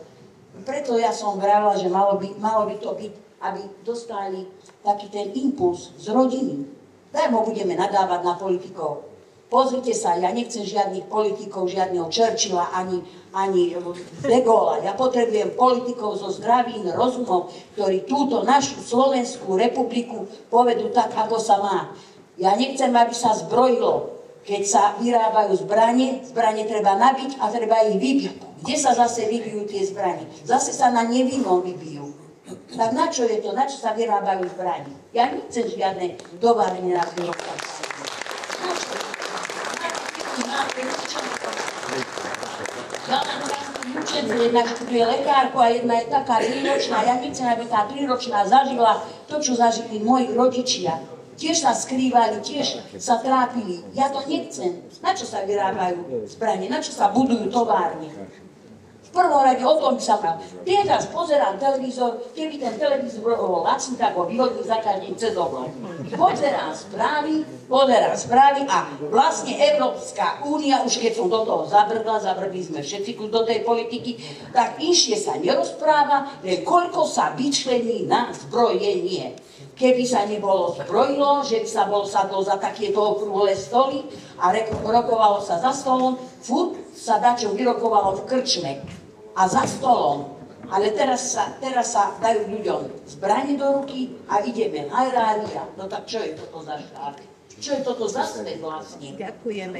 Speaker 8: Preto ja som vravila, že malo by to byť, aby dostali taký ten impuls z rodiny. Darmo budeme nadávať na politikov. Pozrite sa, ja nechcem žiadnych politikov, žiadneho Churchilla, ani de Gaulle'a. Ja potrebujem politikov so zdravým rozumom, ktorí túto našu Slovenskú republiku povedú tak, ako sa má. Ja nechcem, aby sa zbrojilo. Keď sa vyrábajú zbranie treba nabiť a treba ich vybiť. Kde sa zase vybijú tie zbranie? Zase sa na nevinnom vybijú. Tak na čo je to? Na čo sa vyrábajú zbranie? Ja nechcem žiadne továrne na byrokraciu. Na čo? Ja mám takú učencu, jedna študuje lekárku a jedna je taká 3-ročná. Ja nechcem, aby tá 3-ročná zažila to, čo zažili moji rodičia. Tiež sa skrývali, tiež sa trápili. Ja to nechcem. Na čo sa vyrábajú zbranie? Na čo sa budujú továrne? V prvom rade o tom by sa mal. Teraz pozerám televízor, keby ten televízor bol lacný, tak ho vyhodil za každým cez okno. Pozerám správy a vlastne Európska únia, už keď som do toho zabrdli sme všetci do tej politiky, tak inšie sa nerozpráva, koľko sa vyčlení na zbrojenie. Keby sa nebolo zbrojilo, že by sa bolo sadlo za takéto okrúhle stoly a rokovalo sa za stolom, furt sa dačo vyrokovalo v krčme a za stolom. Ale teraz sa dajú ľuďom zbrane do ruky a ideme na erária. No tak čo je toto za štát? Čo je toto za svet vlastne?
Speaker 9: Ďakujeme.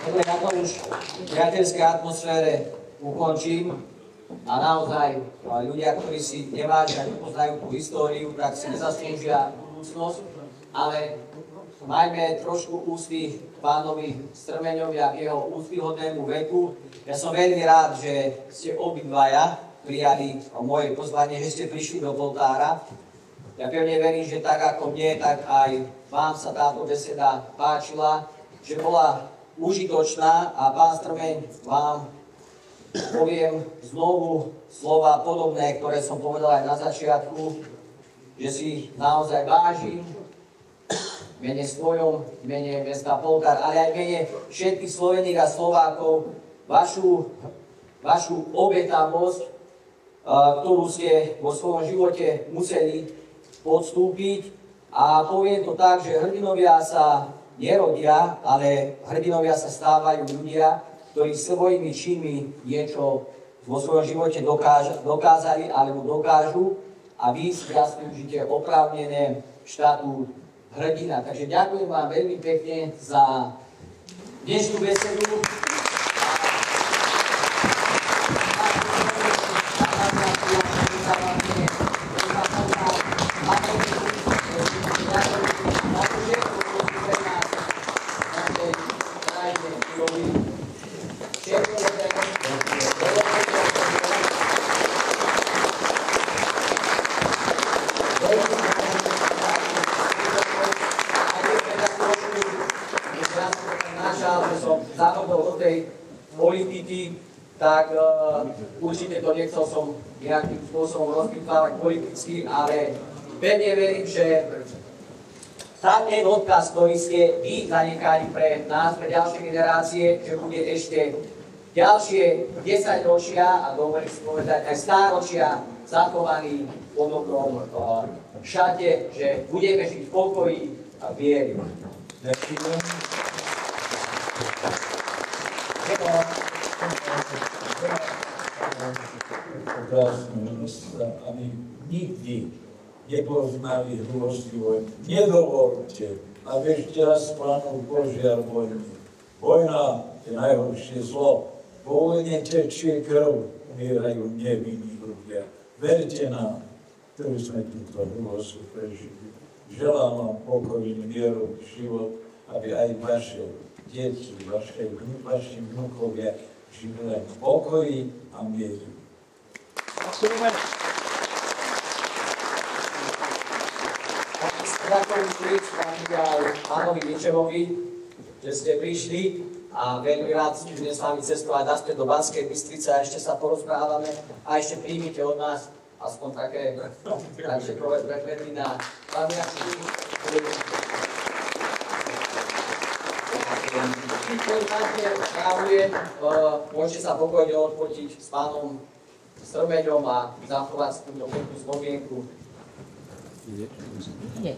Speaker 1: Dobre, na to už v priateľskej atmosfére ukončím a naozaj ľudia, ktorí si nevážia, nepoznajú tú históriu, tak si nezaslúžia budúcnosť, ale majme trošku úcty pánovi Strmeňovi a k jeho úctyhodnému veku. Ja som veľmi rád, že ste obidvaja prijali moje pozvanie, že ste prišli do Poltára. Ja pevne verím, že tak ako mne, tak aj vám sa táto beseda páčila, že bola užitočná a pán Strmeň vám poviem znovu slova podobné, ktoré som povedal aj na začiatku, že si naozaj vážim v mene svojom, v mene mesta Poltár, ale aj v mene všetkých Sloveník a Slovákov vašu obetavosť, ktorú ste vo svojom živote museli podstúpiť. A poviem to tak, že hrdinovia sa nerodia, ale hrdinovia sa stávajú ľudia, ktorí svojimi činmi niečo vo svojom živote dokázali alebo dokážu a vy si zaslúžite oprávnené štatút hrdina. Takže ďakujem vám veľmi pekne za dnešnú besedu. tak určite to nechcel som nejakým spôsobom rozpýtvávať politicky, ale pevne verím, že ten odkaz, ktorý ste vy zanechali pre nás, pre ďalšie generácie, že bude ešte ďalšie 10 ročia, a dovolím si povedať aj stáročia, zachovaný v podobnom šate, že budeme žiť v pokoji a vieri.
Speaker 3: Aby nikdy nepoznali hrôzy vojny. Nedovolte, aby ešte raz plánul požiar vojny. Vojna je najhoršie zlo. Po vojne tečie krv, umierajú nevinní ľudia. Verte nám, ktorí sme túto hrôzu prežili. Želám vám pokojný, mierový život, aby aj vaše deti, vaši vnúkovia žili len v pokoji a mieru.
Speaker 1: Ďakujem aj pánovi Ničevovi, že ste prišli a veľmi rád budem s vami cestovať naspäť do Banskej Bystrice a ešte sa porozprávame a ešte príjmite od nás aspoň také čekové prekvety na pamiatky. Ktorý máte právuje, môžete sa pokojne odfotiť s pánom Strmeňom a zachovať si túto peknú spomienku. Nie.